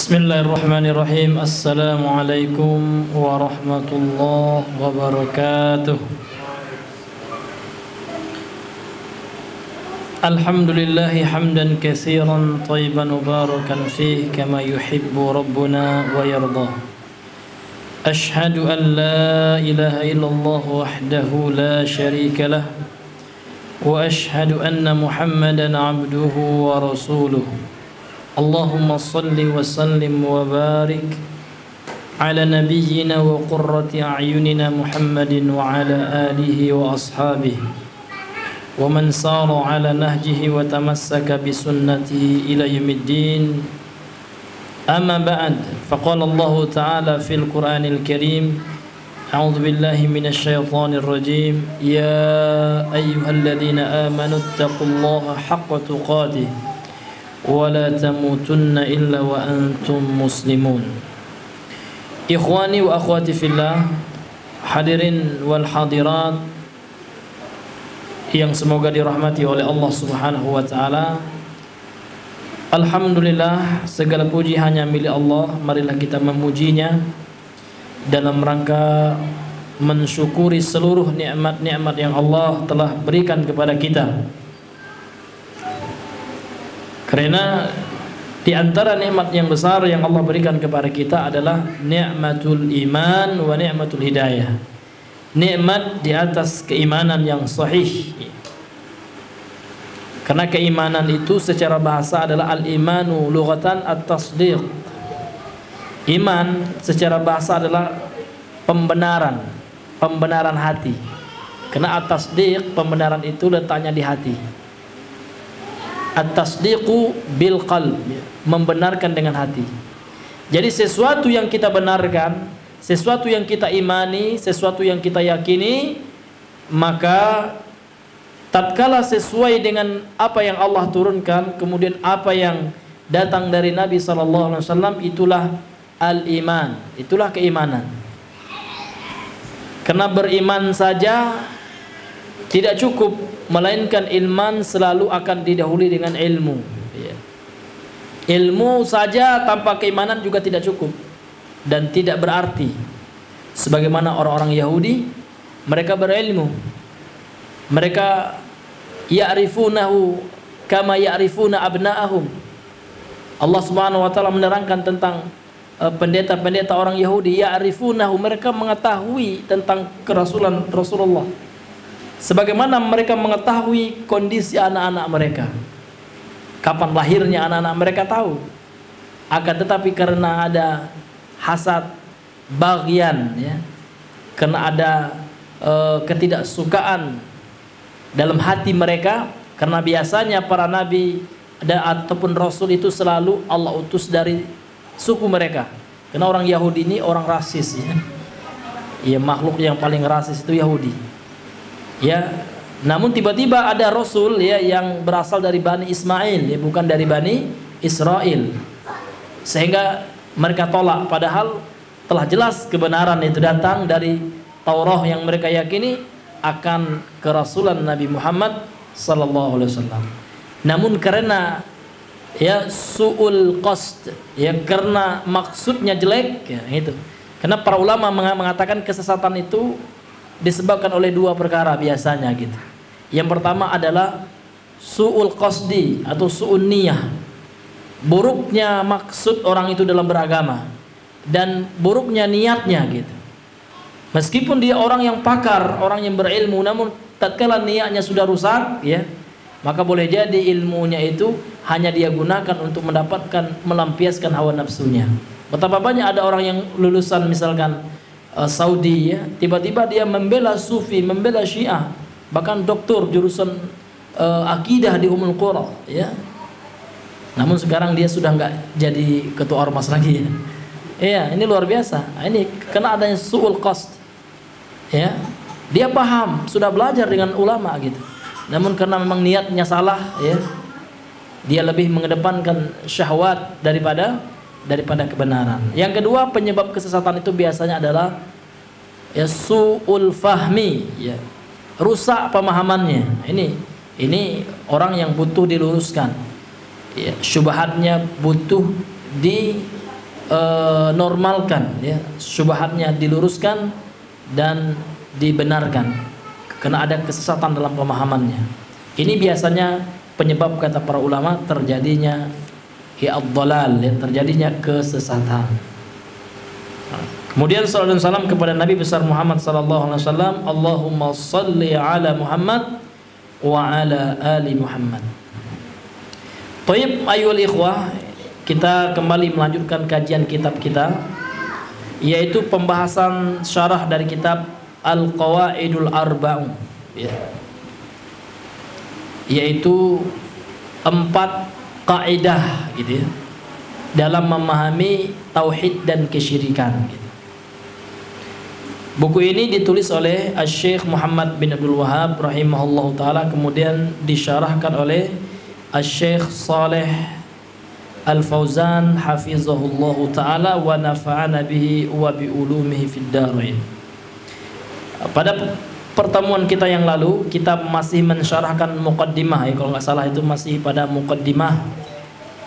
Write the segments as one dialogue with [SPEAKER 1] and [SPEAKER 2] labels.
[SPEAKER 1] Bismillahirrahmanirrahim. Assalamualaikum warahmatullahi wabarakatuh. Alhamdulillahi hamdan katsiran thayyiban mubarakan fihi kama yuhibbu rabbuna wa yarda. Ashhadu an la ilaha illallah wahdahu la syarika lah wa ashhadu anna Muhammadan abduhu wa rasuluh. Allahumma salli wa sallim wa barik ala nabiyyina wa qurrati a'yunina Muhammadin wa ala alihi wa ashabihi wa man sara ala nahjihi wa tamassaka bi sunnatihi ila yaumiddin. Amma ba'd, faqala Allah ta'ala fil Qur'anil Karim, a'udzu billahi minasy syaithanir rajim, ya ayyuhalladzina amanu taqullaha haqqa tuqatih wala tamutunna illa wa antum muslimun. Ikhwani wa akhwati fillah, hadirin wal hadirat yang semoga dirahmati oleh Allah Subhanahu wa taala. Alhamdulillah, segala puji hanya milik Allah. Marilah kita memujinya dalam rangka mensyukuri seluruh nikmat-nikmat yang Allah telah berikan kepada kita. Karena di antara nikmat yang besar yang Allah berikan kepada kita adalah nikmatul iman wa nikmatul hidayah. Nikmat di atas keimanan yang sahih. Karena keimanan itu secara bahasa adalah al-imanu lughatan at-tasdiq. Iman secara bahasa adalah pembenaran hati. Karena at-tasdiq, pembenaran itu letaknya di hati. At-tasdiqu bil qalb, membenarkan dengan hati. Jadi sesuatu yang kita benarkan, sesuatu yang kita imani, sesuatu yang kita yakini, maka tatkala sesuai dengan apa yang Allah turunkan, kemudian apa yang datang dari Nabi sallallahu alaihi wasallam, itulah al-iman, itulah keimanan. Karena beriman saja tidak cukup, melainkan iman selalu akan didahului dengan ilmu. Ilmu saja tanpa keimanan juga tidak cukup dan tidak berarti. Sebagaimana orang-orang Yahudi, mereka berilmu, mereka ya'rifunahu kama ya'rifuna abna'ahum. Allah Subhanahu wa taala menerangkan tentang pendeta-pendeta orang Yahudi, ya'rifunahu, mereka mengetahui tentang kerasulan Rasulullah sebagaimana mereka mengetahui kondisi anak-anak mereka. Kapan lahirnya anak-anak mereka tahu. Akan tetapi karena ada hasad, baghyan, ya, karena ada ketidaksukaan dalam hati mereka, karena biasanya para nabi ataupun rasul itu selalu Allah utus dari suku mereka. Karena orang Yahudi ini orang rasis, ya. Ya, makhluk yang paling rasis itu Yahudi. Ya, namun tiba-tiba ada rasul, ya, yang berasal dari Bani Ismail, ya, bukan dari Bani Israel, sehingga mereka tolak, padahal telah jelas kebenaran itu datang dari Taurat yang mereka yakini akan kerasulan Nabi Muhammad sallallahu alaihi wasallam. Namun karena, ya, su'ul qasd, ya, karena maksudnya jelek, ya, itu. Karena para ulama mengatakan kesesatan itu disebabkan oleh dua perkara biasanya, gitu. Yang pertama adalah su'ul qasdi atau su'un niyah, buruknya maksud orang itu dalam beragama dan buruknya niatnya, gitu. Meskipun dia orang yang pakar, orang yang berilmu, namun tatkala niatnya sudah rusak, ya, maka boleh jadi ilmunya itu hanya dia gunakan untuk mendapatkan, melampiaskan hawa nafsunya. Betapa banyak ada orang yang lulusan misalkan Saudi, ya, tiba-tiba dia membela Sufi, membela Syiah, bahkan doktor jurusan akidah di Ummul Qura, ya. Namun sekarang dia sudah nggak jadi ketua ormas lagi, ya. Iya, ini luar biasa. Ini karena adanya su'ul qasd, ya. Dia paham, sudah belajar dengan ulama, gitu. Namun karena memang niatnya salah, ya, dia lebih mengedepankan syahwat daripada kebenaran. Yang kedua, penyebab kesesatan itu biasanya adalah, ya, su'ul fahmi, ya, rusak pemahamannya. Ini orang yang butuh diluruskan, ya, syubhatnya butuh normalkan ya, syubhatnya diluruskan dan dibenarkan karena ada kesesatan dalam pemahamannya. Ini biasanya penyebab, kata para ulama, terjadinya ad-dhalal, ya, terjadinya kesesatan. Kemudian sallallahu alaihi wasallam kepada Nabi besar Muhammad sallallahu alaihi wasallam, Allahumma shalli ala Muhammad wa ala ali Muhammad. Thayyib ayyuhal ikhwah, kita kembali melanjutkan kajian kitab kita, yaitu pembahasan syarah dari kitab Al-Qawaidul Arba'un, ya, yaitu 4 kaidah gitu ya, dalam memahami tauhid dan kesyirikan gitu. Buku ini ditulis oleh Syekh Muhammad bin Abdul Wahhab rahimahullahu taala, kemudian disyarahkan oleh Syekh Saleh Al-Fauzan hafizahullahu taala wa nafa'ana bihi wa bi ulumihi fid dharain. Pada pertemuan kita yang lalu kita masih mensyarahkan muqaddimah, ya, kalau nggak salah itu masih pada muqaddimah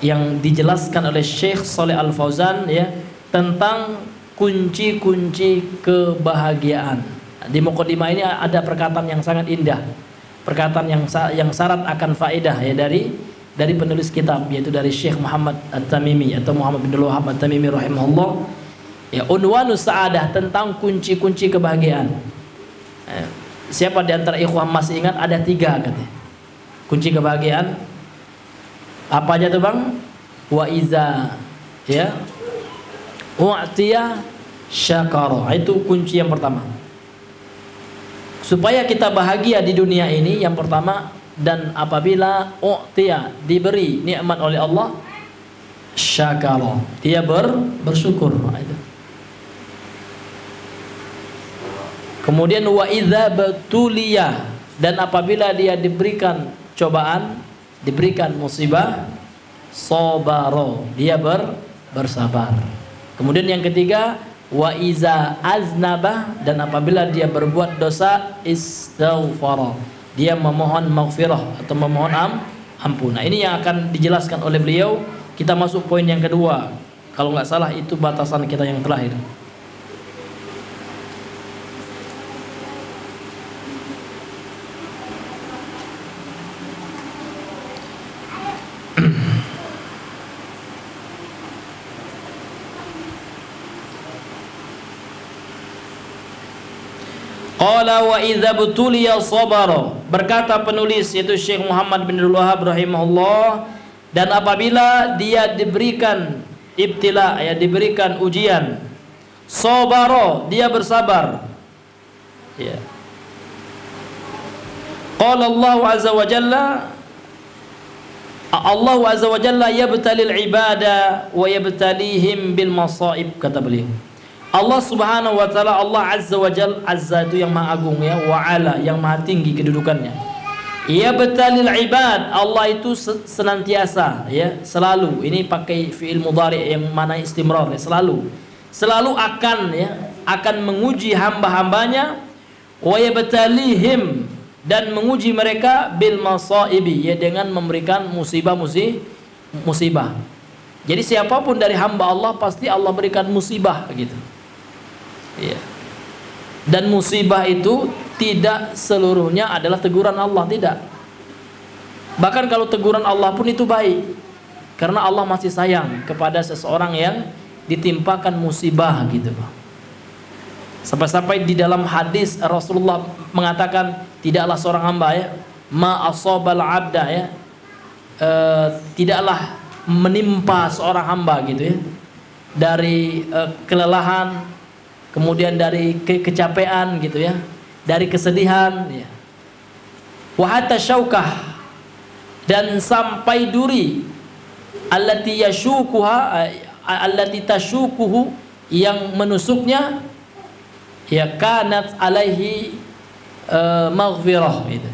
[SPEAKER 1] yang dijelaskan oleh Syekh Saleh Al-Fauzan, ya, tentang kunci-kunci kebahagiaan. Di muqaddimah ini ada perkataan yang sangat indah, perkataan yang syarat akan faedah, ya, dari penulis kitab, yaitu dari Syekh Muhammad At-Tamimi atau Muhammad bin Abdul Wahhab At-Tamimi rahimahullah, ya, unwanus sa'adah, tentang kunci-kunci kebahagiaan. Siapa di antara ikhwah masih ingat ada 3 katanya kunci kebahagiaan? Apa aja tuh bang? Wa iza, ya, u'tiya syakara. Itu kunci yang pertama. Supaya kita bahagia di dunia ini, yang pertama, dan apabila u'tiya, diberi nikmat oleh Allah, syakara, dia bersyukur. Itu. Kemudian wa idza batuliya, dan apabila dia diberikan cobaan, diberikan musibah, sabaro, dia bersabar. Kemudian yang ketiga, wa iza aznabah, dan apabila dia berbuat dosa, istaghfara, dia memohon maghfirah atau memohon ampun. Nah, ini yang akan dijelaskan oleh beliau. Kita masuk poin yang kedua. Kalau nggak salah itu batasan kita yang terakhir. Qala wa idza butuliya sabara, berkata penulis yaitu Syekh Muhammad bin Abdul Wahhab rahimahullah, dan apabila dia diberikan ibtila, ya, diberikan ujian, sabara, dia bersabar, ya. Qala Allah azza wa jalla, Allah azza wa jalla yabtalil ibada wa yabtalihim bil masaib, kata beliau. Allah subhanahu wa ta'ala, Allah azza wa jalla, azza itu yang maha agung, ya, wa ala yang maha tinggi kedudukannya. Yabtalil ibad, Allah itu senantiasa, ya, selalu, ini pakai fi'il mudhari yang mana istimrar, ya, selalu akan, ya, akan menguji hamba-hambanya, wa yabtalihim, dan menguji mereka bil masaibi, ya, dengan memberikan musibah. Jadi siapapun dari hamba Allah pasti Allah berikan musibah gitu. Ya. Dan musibah itu tidak seluruhnya adalah teguran Allah, tidak. Bahkan kalau teguran Allah pun itu baik, karena Allah masih sayang kepada seseorang yang ditimpakan musibah gitu. Sampai-sampai di dalam hadis Rasulullah mengatakan, tidaklah seorang hamba, ya, ma asabal abda, ya, tidaklah menimpa seorang hamba gitu, ya, dari kelelahan, kemudian dari kecapean gitu, ya, dari kesedihan, ya, wa hatta syaukah, dan sampai duri, allati yashukuha, allati tashukuhu, yang menusuknya, ya, kanat alaihi maghfirah gitu.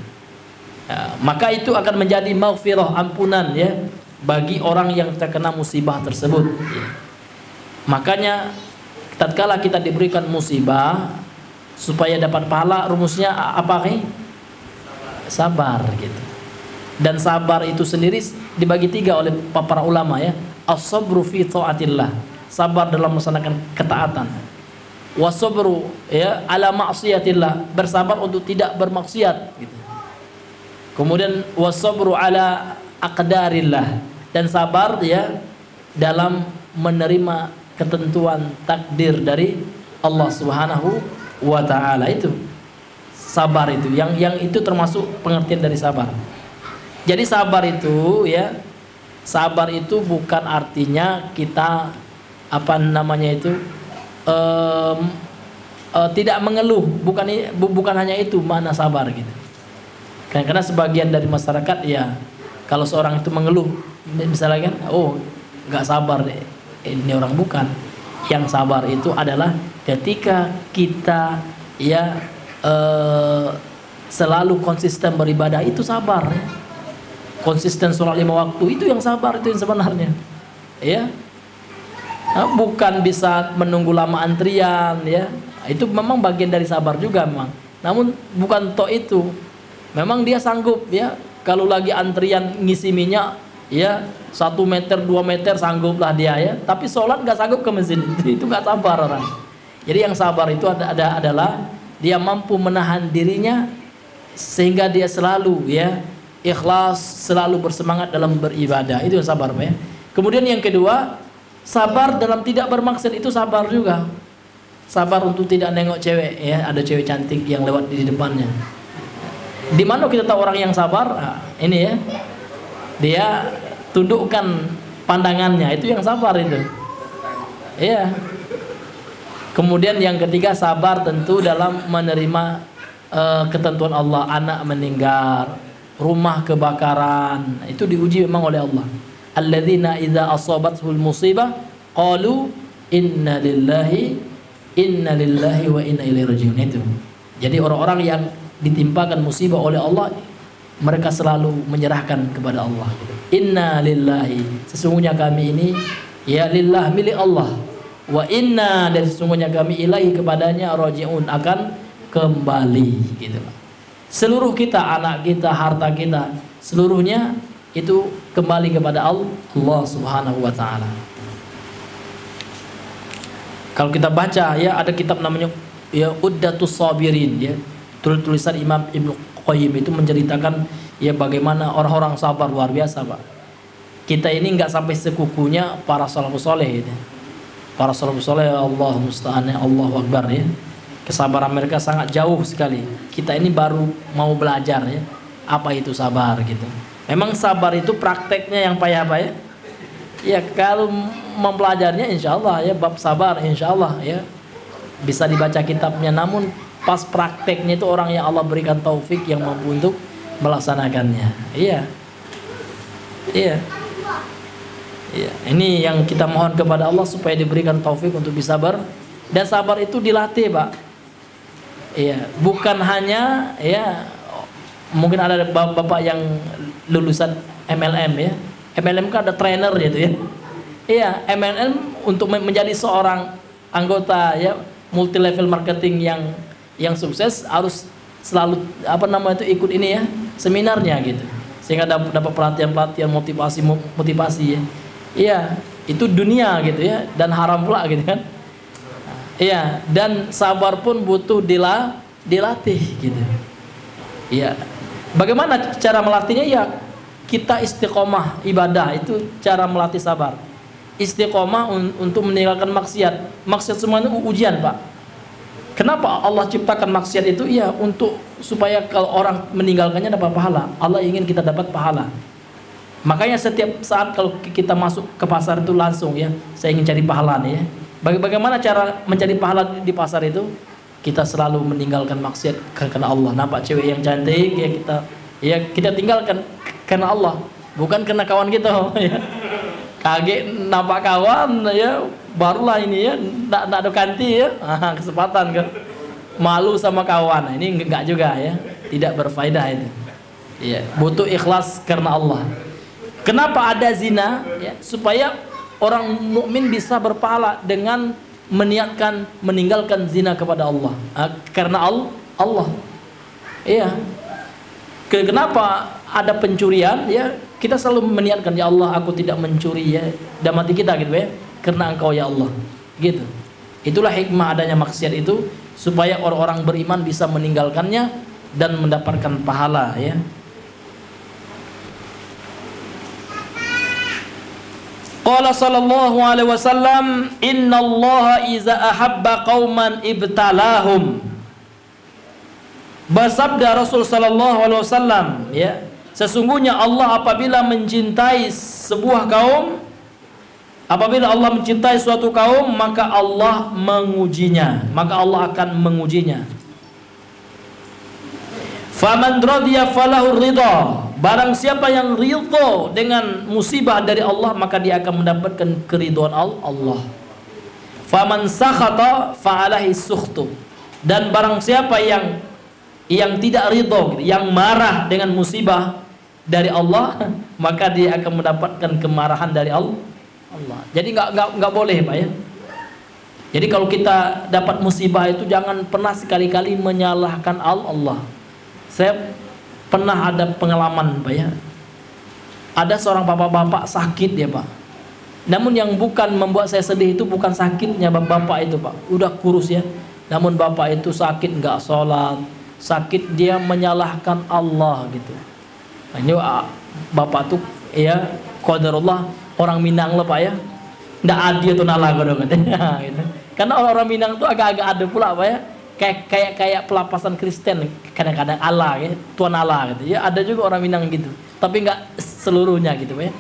[SPEAKER 1] Ya, maka itu akan menjadi maghfirah, ampunan, ya, bagi orang yang terkena musibah tersebut, ya. Makanya tatkala kita diberikan musibah, supaya dapat pahala, rumusnya apa, nih? Sabar gitu. Dan sabar itu sendiri dibagi 3 oleh para ulama, ya. As-sabru fi taatillah, sabar dalam melaksanakan ketaatan. Wasabru ya ala ma'siyatillah, bersabar untuk tidak bermaksiat gitu. Kemudian wasabru ala aqdarillah, dan sabar ya dalam menerima ketentuan takdir dari Allah Subhanahu wa taala. Itu sabar itu yang itu termasuk pengertian dari sabar. Jadi sabar itu ya, sabar itu bukan artinya kita apa namanya itu tidak mengeluh, bukan hanya itu makna sabar gitu. Karena sebagian dari masyarakat ya, kalau seorang itu mengeluh misalnya kan, oh nggak sabar deh, ini orang bukan. Yang sabar itu adalah ketika kita ya selalu konsisten beribadah, itu sabar ya. Konsisten sholat 5 waktu, itu yang sabar, itu yang sebenarnya ya. Bukan bisa menunggu lama antrian ya, itu memang bagian dari sabar juga memang, namun bukan toh itu. Memang dia sanggup ya, kalau lagi antrian ngisi minyak ya 1 meter 2 meter sangguplah dia ya, tapi sholat nggak sanggup ke masjid, itu nggak sabar orang. Jadi yang sabar itu adalah dia mampu menahan dirinya sehingga dia selalu ya ikhlas, selalu bersemangat dalam beribadah, itu yang sabar ya. Kemudian yang kedua, sabar dalam tidak bermaksud, itu sabar juga. Sabar untuk tidak nengok cewek ya, ada cewek cantik yang lewat di depannya. Di mana kita tahu orang yang sabar? Nah, ini ya, dia tundukkan pandangannya, itu yang sabar itu. Iya. Kemudian yang ketiga, sabar tentu dalam menerima ketentuan Allah. Anak meninggal, rumah kebakaran, itu diuji memang oleh Allah. Alladzina idza asabathul musibah qalu inna lillahi wa inna ilaihi rajiun. Itu. Jadi orang-orang yang ditimpakan musibah oleh Allah, mereka selalu menyerahkan kepada Allah. Inna lillahi, sesungguhnya kami ini ya lillah, milik Allah. Wa inna, dan sesungguhnya kami ilaihi, kepadanya rajiun, akan kembali gitu. Seluruh kita, anak kita, harta kita, seluruhnya itu kembali kepada Allah Subhanahu wa taala. Kalau kita baca ya, ada kitab namanya ya Uddatus Sabirin ya, tulisan Imam Ibnu Qayyim, itu menceritakan ya bagaimana orang-orang sabar luar biasa, Pak. Kita ini nggak sampai sekukunya para salafus saleh gitu. Para salafus saleh, Allah musta'an, Allahu akbar ya. Kesabaran mereka sangat jauh sekali. Kita ini baru mau belajar ya, apa itu sabar gitu. Memang sabar itu prakteknya yang payah Pak ya. Ya kalau mempelajarnya insya Allah ya, bab sabar insya Allah ya bisa dibaca kitabnya. Namun pas prakteknya itu orang yang Allah berikan taufik yang mampu untuk melaksanakannya. Iya. Iya. Iya. Ini yang kita mohon kepada Allah supaya diberikan taufik untuk bisa sabar. Dan sabar itu dilatih Pak. Iya. Bukan hanya ya, mungkin ada bapak yang lulusan MLM ya. MLM kan ada trainer gitu ya. Iya, MLM untuk menjadi seorang anggota ya multi level marketing yang sukses harus selalu apa namanya itu ikut ini ya, seminarnya gitu. Sehingga dapat pelatihan motivasi ya. Iya, itu dunia gitu ya, dan haram pula gitu kan. Iya, dan sabar pun butuh dilatih gitu. Iya. Bagaimana cara melatihnya? Ya kita istiqomah ibadah, itu cara melatih sabar. Istiqomah untuk meninggalkan maksiat. Maksiat semuanya ujian Pak. Kenapa Allah ciptakan maksiat itu? Ya untuk supaya kalau orang meninggalkannya dapat pahala. Allah ingin kita dapat pahala. Makanya setiap saat kalau kita masuk ke pasar itu langsung ya, saya ingin cari pahala nih ya. Bagaimana cara mencari pahala di pasar itu? Kita selalu meninggalkan maksiat karena Allah. Nampak cewek yang cantik ya kita tinggalkan karena Allah, bukan karena kawan kita ya. Kaget nampak kawan ya, barulah ini ya enggak ada kanti ya. Kesempatan kan. Malu sama kawan. Ini enggak juga ya. Tidak berfaedah itu. Iya, butuh ikhlas karena Allah. Kenapa ada zina? Ya, supaya orang mukmin bisa berpahala dengan meniatkan meninggalkan zina kepada Allah. Karena Allah. Iya. Kenapa ada pencurian ya, kita selalu meniatkan ya Allah aku tidak mencuri ya dalam hati kita gitu ya, karena Engkau ya Allah. Gitu. Itulah hikmah adanya maksiat itu, supaya orang-orang beriman bisa meninggalkannya dan mendapatkan pahala, ya. Qala sallallahu alaihi wasallam, innallaha iza ahabba qauman ibtalahum. Bersabda Rasul sallallahu alaihi wasallam, ya, sesungguhnya Allah apabila mencintai sebuah kaum, apabila Allah mencintai suatu kaum, maka Allah mengujinya, maka Allah akan mengujinya. Faman radiya falahu ridha. Barang siapa yang ridha dengan musibah dari Allah, maka dia akan mendapatkan keridhaan Allah. Faman sakhata fa'alaihi sukhtu. Dan barang siapa yang tidak ridha, yang marah dengan musibah dari Allah, maka dia akan mendapatkan kemarahan dari Allah. Jadi nggak boleh, Pak, ya. Jadi kalau kita dapat musibah itu jangan pernah sekali-kali menyalahkan Allah. Saya pernah ada pengalaman, Pak, ya. Ada seorang bapak-bapak sakit, ya, Pak. Namun yang bukan membuat saya sedih itu bukan sakitnya bapak itu, Pak. Udah kurus, ya. Namun bapak itu sakit nggak sholat, sakit dia menyalahkan Allah, gitu. Nah, ini bapak tuh, ya, qadarullah, orang Minang lah, Pak, ya. Nggak adil tuh nala katanya. Gitu. Karena orang Minang tuh agak-agak ada pula, Pak, ya. Kayak pelapasan Kristen kadang-kadang Allah, ya, Tuhan Allah, gitu, ya. Ada juga orang Minang gitu, tapi nggak seluruhnya, gitu, Pak, ya.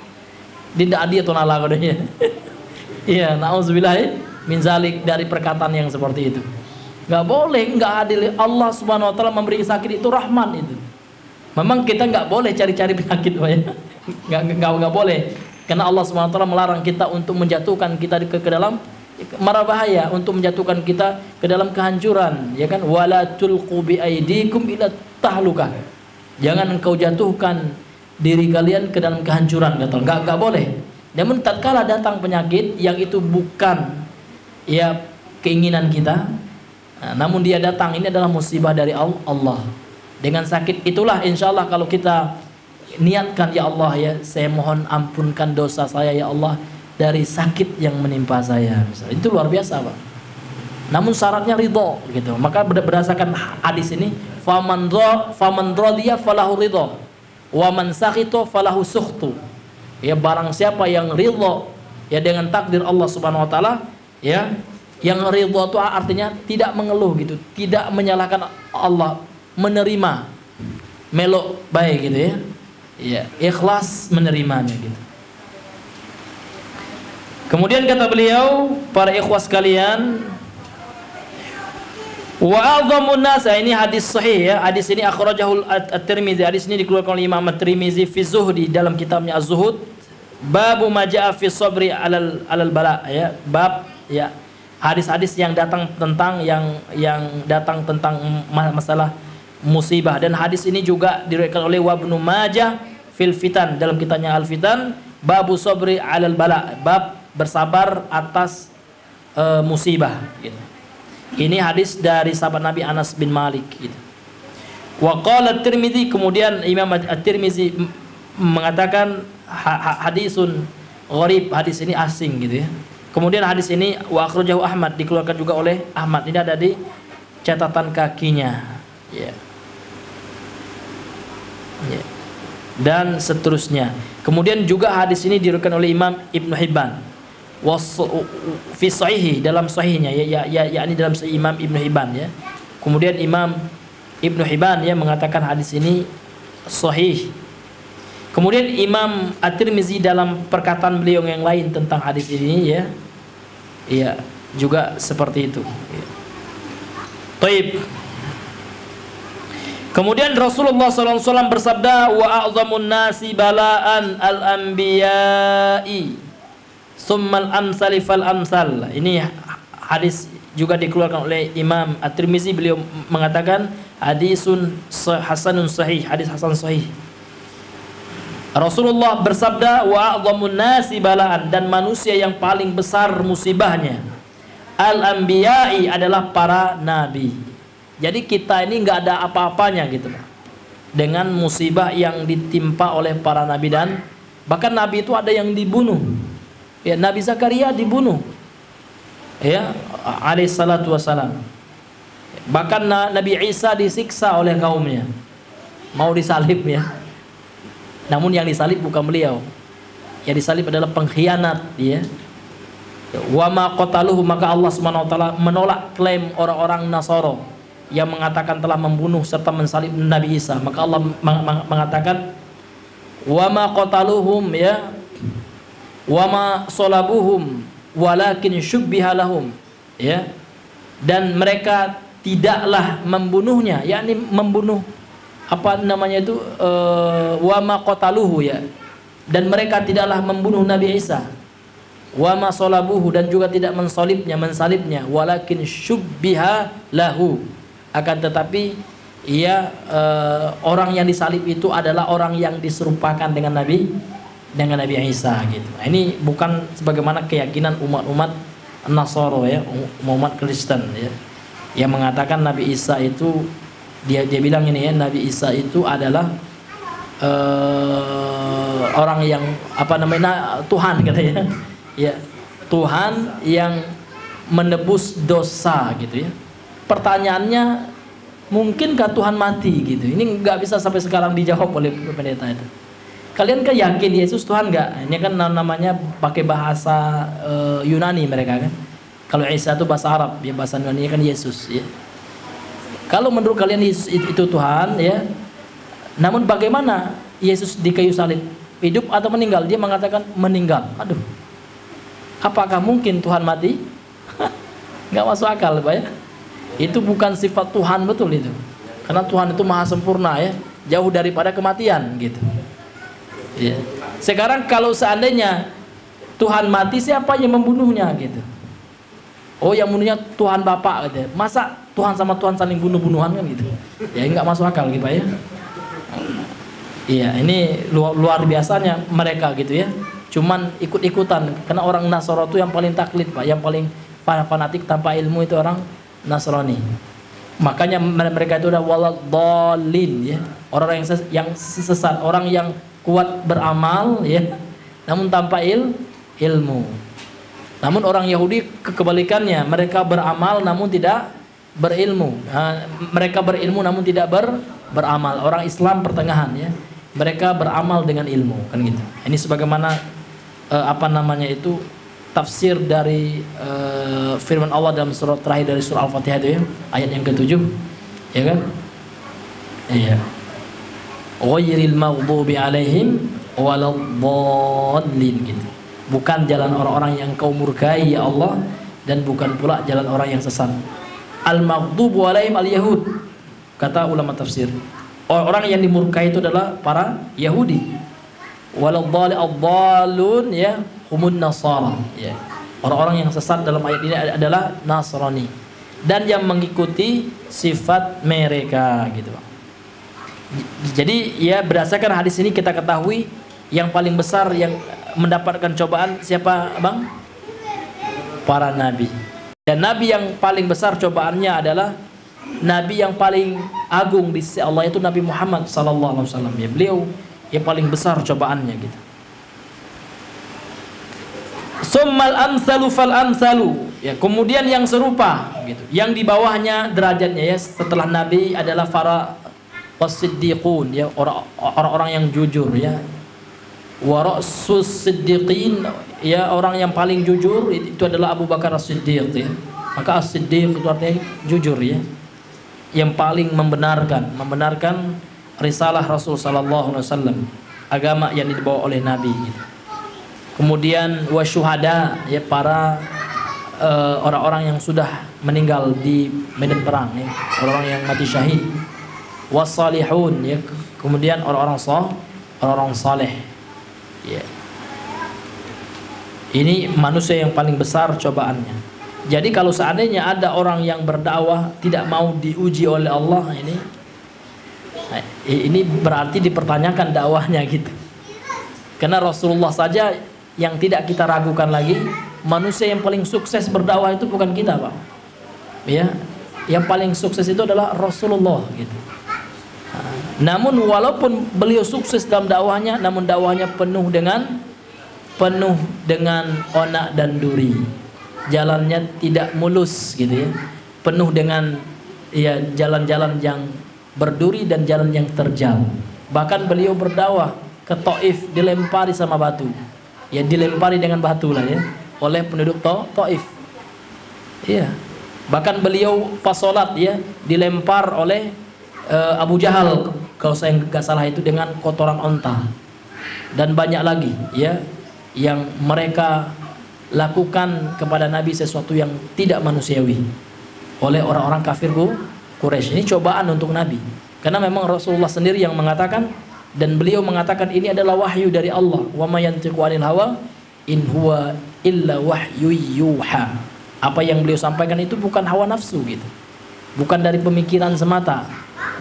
[SPEAKER 1] Dia nggak adil Tuhan Allah katanya. Iya, nauzubillah min zalik, dari perkataan yang seperti itu. Nggak boleh, nggak adil. Allah Subhanahu Wa Taala memberi sakit itu rahmat itu. Memang kita nggak boleh cari-cari penyakit, Pak, ya. Nggak boleh. Karena Allah Subhanahu Wa Taala melarang kita untuk menjatuhkan kita ke dalam mara bahaya, untuk menjatuhkan kita ke dalam kehancuran, ya kan? Wala tulqu bi aidikum ila tahlukah. Jangan engkau jatuhkan diri kalian ke dalam kehancuran, kata. Nggak boleh. Namun tatkala datang penyakit yang itu bukan, ya, keinginan kita, namun dia datang, ini adalah musibah dari Allah. Dengan sakit itulah insyaallah kalau kita niatkan, ya Allah, ya, saya mohon ampunkan dosa saya, ya Allah, dari sakit yang menimpa saya, misalnya. Itu luar biasa, Pak. Namun syaratnya ridho, gitu. Maka berdasarkan hadis ini, faman radiya falahu ridho, wa man sakhita falahu sukhtu. Ya, barang siapa yang ridho, ya, dengan takdir Allah Subhanahu Wa Taala, ya, yang ridho itu artinya tidak mengeluh, gitu, tidak menyalahkan Allah, menerima, melok baik, gitu, ya. Ya, ikhlas menerimanya, gitu. Kemudian kata beliau, para ikhwas sekalian, wa a'dhamun nas, ini hadis sahih, ya. Hadis ini akhrajahu at-Tirmizi. Hadis ini dikeluarkan oleh Imam at-Tirmizi fi Zuhdi, dalam kitabnya Az-Zuhud. Babu ma jaa fi sabri alal bala, ya. Bab, ya, hadis-hadis yang datang tentang datang tentang masalah musibah. Dan hadis ini juga diriwayatkan oleh Ibnu Majah fil Fitan, dalam kitabnya Al-Fitan, babu sabri alal bala, bab bersabar atas musibah, gitu. Ini hadis dari sahabat Nabi Anas bin Malik, gitu. Wa qala at-Tirmizi, kemudian Imam at-Tirmizi mengatakan hadisun gharib, hadis ini asing, gitu, ya. Kemudian hadis ini wa akhrajahu Ahmad, dikeluarkan juga oleh Ahmad. Ini ada di catatan kakinya, ya. Ya. Dan seterusnya. Kemudian juga hadis ini diriwayatkan oleh Imam Ibnu Hibban fi sahihi, dalam sahihnya, yakni dalam sahih Imam Ibnu Hibban, ya. Kemudian Imam Ibnu Hibban, ya, mengatakan hadis ini sahih. Kemudian Imam At-Tirmizi dalam perkataan beliau yang lain tentang hadis ini, ya, ya, juga seperti itu, ya. Taib. Kemudian Rasulullah SAW bersabda, wa a'zamun nasi bala'an al-anbiya'i summal amsali fal amsal. Ini hadis juga dikeluarkan oleh Imam At-Tirmizi. Beliau mengatakan hadisun hasanun sahih, hadis hasan sahih. Rasulullah bersabda, wa a'zamun nasi bala'an, dan manusia yang paling besar musibahnya al-anbiya'i, adalah para nabi. Jadi kita ini nggak ada apa-apanya, gitu, Pak, dengan musibah yang ditimpa oleh para nabi, dan bahkan nabi itu ada yang dibunuh, Ya, Nabi Zakaria dibunuh. Ya, alaihi salatu wassalam. Bahkan Nabi Isa disiksa oleh kaumnya. Mau disalib ya. Namun yang disalib bukan beliau. Yang disalib adalah pengkhianat ya. Wa ma qataluhu, maka Allah Subhanahu wa taala menolak klaim orang-orang Nasara yang mengatakan telah membunuh serta mensalib Nabi Isa. Maka Allah mengatakan wa ma qataluhum ya wa ma salabuhum walakin syubbiha lahum ya. Dan mereka tidaklah membunuhnya, yakni membunuh apa namanya itu wa ma qataluhu ya. Dan mereka tidaklah membunuh Nabi Isa. Wa ma salabuhu, dan juga tidak mensalibnya, walakin syubbiha lahu. Akan tetapi orang yang disalib itu adalah orang yang diserupakan dengan Nabi Isa gitu. Nah, ini bukan sebagaimana keyakinan umat-umat Nasara ya, umat Kristen ya, yang mengatakan Nabi Isa itu dia bilang ini ya, Nabi Isa itu adalah orang yang apa namanya, Tuhan katanya ya, Tuhan yang menebus dosa gitu ya. Pertanyaannya, mungkinkah Tuhan mati gitu? Ini nggak bisa sampai sekarang dijawab oleh pendeta itu. Kalian kan yakin Yesus Tuhan nggak? Ini kan namanya pakai bahasa Yunani mereka kan. Kalau Isa itu bahasa Arab, ya bahasa Yunani kan Yesus ya. Kalau menurut kalian Yesus itu Tuhan ya, namun bagaimana Yesus di kayu salib? Hidup atau meninggal? Dia mengatakan meninggal. Aduh, apakah mungkin Tuhan mati? Nggak masuk akal Pak ya. Itu bukan sifat Tuhan betul itu. Karena Tuhan itu maha sempurna ya, jauh daripada kematian gitu ya. Sekarang kalau seandainya Tuhan mati, siapa yang membunuhnya gitu? Oh, yang bunuhnya Tuhan Bapa gitu. Masa Tuhan sama Tuhan saling bunuh-bunuhan kan gitu? Ya nggak masuk akal gitu Pak ya. Iya, ini luar biasanya mereka gitu ya. Cuman ikut-ikutan, karena orang Nasara itu yang paling taklid Pak, yang paling fanatik tanpa ilmu itu orang Nasrani. Makanya mereka itu udah waladhdallin ya, orang yang sesat, orang yang kuat beramal ya, namun tanpa ilmu. Namun orang Yahudi kebalikannya, mereka beramal namun tidak berilmu. Mereka berilmu namun tidak beramal. Orang Islam pertengahan ya, mereka beramal dengan ilmu kan gitu. Ini sebagaimana apa namanya itu, tafsir dari firman Allah dalam surat terakhir dari surah Al-Fatihah itu ya, ayat yang ke-7 ya kan? Iya. Ghairil maghdubi alaihim waladdallin gitu. Bukan jalan orang-orang yang kau murkai ya Allah, dan bukan pula jalan orang yang sesat. Al-maghdubu alaihim al-yahud, kata ulama tafsir. Orang yang dimurkai itu adalah para Yahudi. Waladdallun ya, humun nasara ya. Orang-orang yang sesat dalam ayat ini adalah Nasrani dan yang mengikuti sifat mereka gitu. Jadi ya, berdasarkan hadis ini kita ketahui yang paling besar yang mendapatkan cobaan siapa Bang? Para nabi. Dan nabi yang paling besar cobaannya adalah nabi yang paling agung di sisi Allah, itu Nabi Muhammad sallallahu alaihi wasallam ya. Beliau yang paling besar cobaannya gitu. Summal amsalu fal amsalu ya, kemudian yang serupa gitu, yang di bawahnya derajatnya ya setelah nabi adalah para wasiddiqun ya, orang-orang yang jujur ya. Wa ra'sus siddiqin ya, orang yang paling jujur itu adalah Abu Bakar As-Siddiq ya. Maka As-Siddiq itu artinya jujur ya, yang paling membenarkan risalah Rasul sallallahu alaihi wasallam, agama yang dibawa oleh nabi gitu. Kemudian wasyuhada ya, para orang-orang yang sudah meninggal di medan perang ya, orang-orang yang mati syahid. Wassalihun ya, kemudian orang-orang saleh ya. Ini manusia yang paling besar cobaannya. Jadi kalau seandainya ada orang yang berdakwah tidak mau diuji oleh Allah, ini berarti dipertanyakan dakwahnya gitu. Karena Rasulullah saja yang tidak kita ragukan lagi, manusia yang paling sukses berdakwah itu bukan kita Pak ya, yang paling sukses itu adalah Rasulullah gitu. Namun walaupun beliau sukses dalam dakwahnya, namun dakwahnya penuh dengan penuh dengan onak dan duri. Jalannya tidak mulus gitu ya. Penuh dengan ya jalan-jalan yang berduri dan jalan yang terjal. Bahkan beliau berdakwah ke Taif dilempari sama batu. Ya dilempari dengan batu lah ya oleh penduduk Taif. Iya. Bahkan beliau pas sholat ya dilempar oleh Abu Jahal kalau saya nggak salah itu dengan kotoran onta. Dan banyak lagi ya yang mereka lakukan kepada Nabi sesuatu yang tidak manusiawi oleh orang-orang kafir Quraisy. Ini cobaan untuk Nabi. Karena memang Rasulullah sendiri yang mengatakan dan beliau mengatakan ini adalah wahyu dari Allah. Wa ma yantiqu 'anil hawa in huwa illa wahyu yuha. Apa yang beliau sampaikan itu bukan hawa nafsu gitu. Bukan dari pemikiran semata,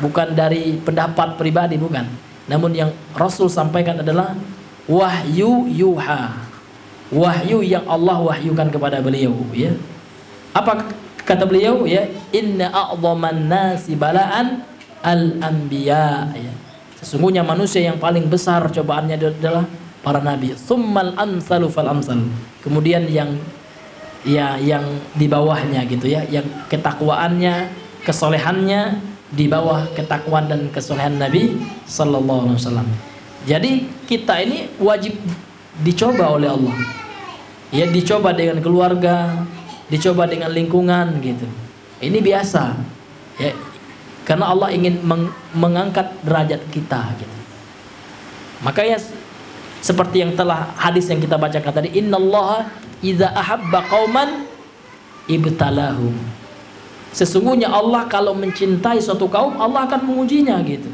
[SPEAKER 1] bukan dari pendapat pribadi, bukan. Namun yang Rasul sampaikan adalah wahyu yuha. Wahyu yang Allah wahyukan kepada beliau ya. Apa kata beliau ya? Inna a'dhaman nasi bala'an al-anbiya ya. Sesungguhnya manusia yang paling besar cobaannya adalah para nabi. Tsummal amsalu fal amsal. Kemudian yang di bawahnya gitu ya, yang ketakwaannya, kesolehannya di bawah ketakwaan dan kesolehan Nabi sallallahu alaihi wasallam. Jadi kita ini wajib dicoba oleh Allah. Ya dicoba dengan keluarga, dicoba dengan lingkungan gitu. Ini biasa. Ya, karena Allah ingin mengangkat derajat kita gitu. Makanya seperti yang telah hadis yang kita bacakan tadi, innallaha idza ahabba qauman ibtalahum. Sesungguhnya Allah kalau mencintai suatu kaum, Allah akan mengujinya gitu.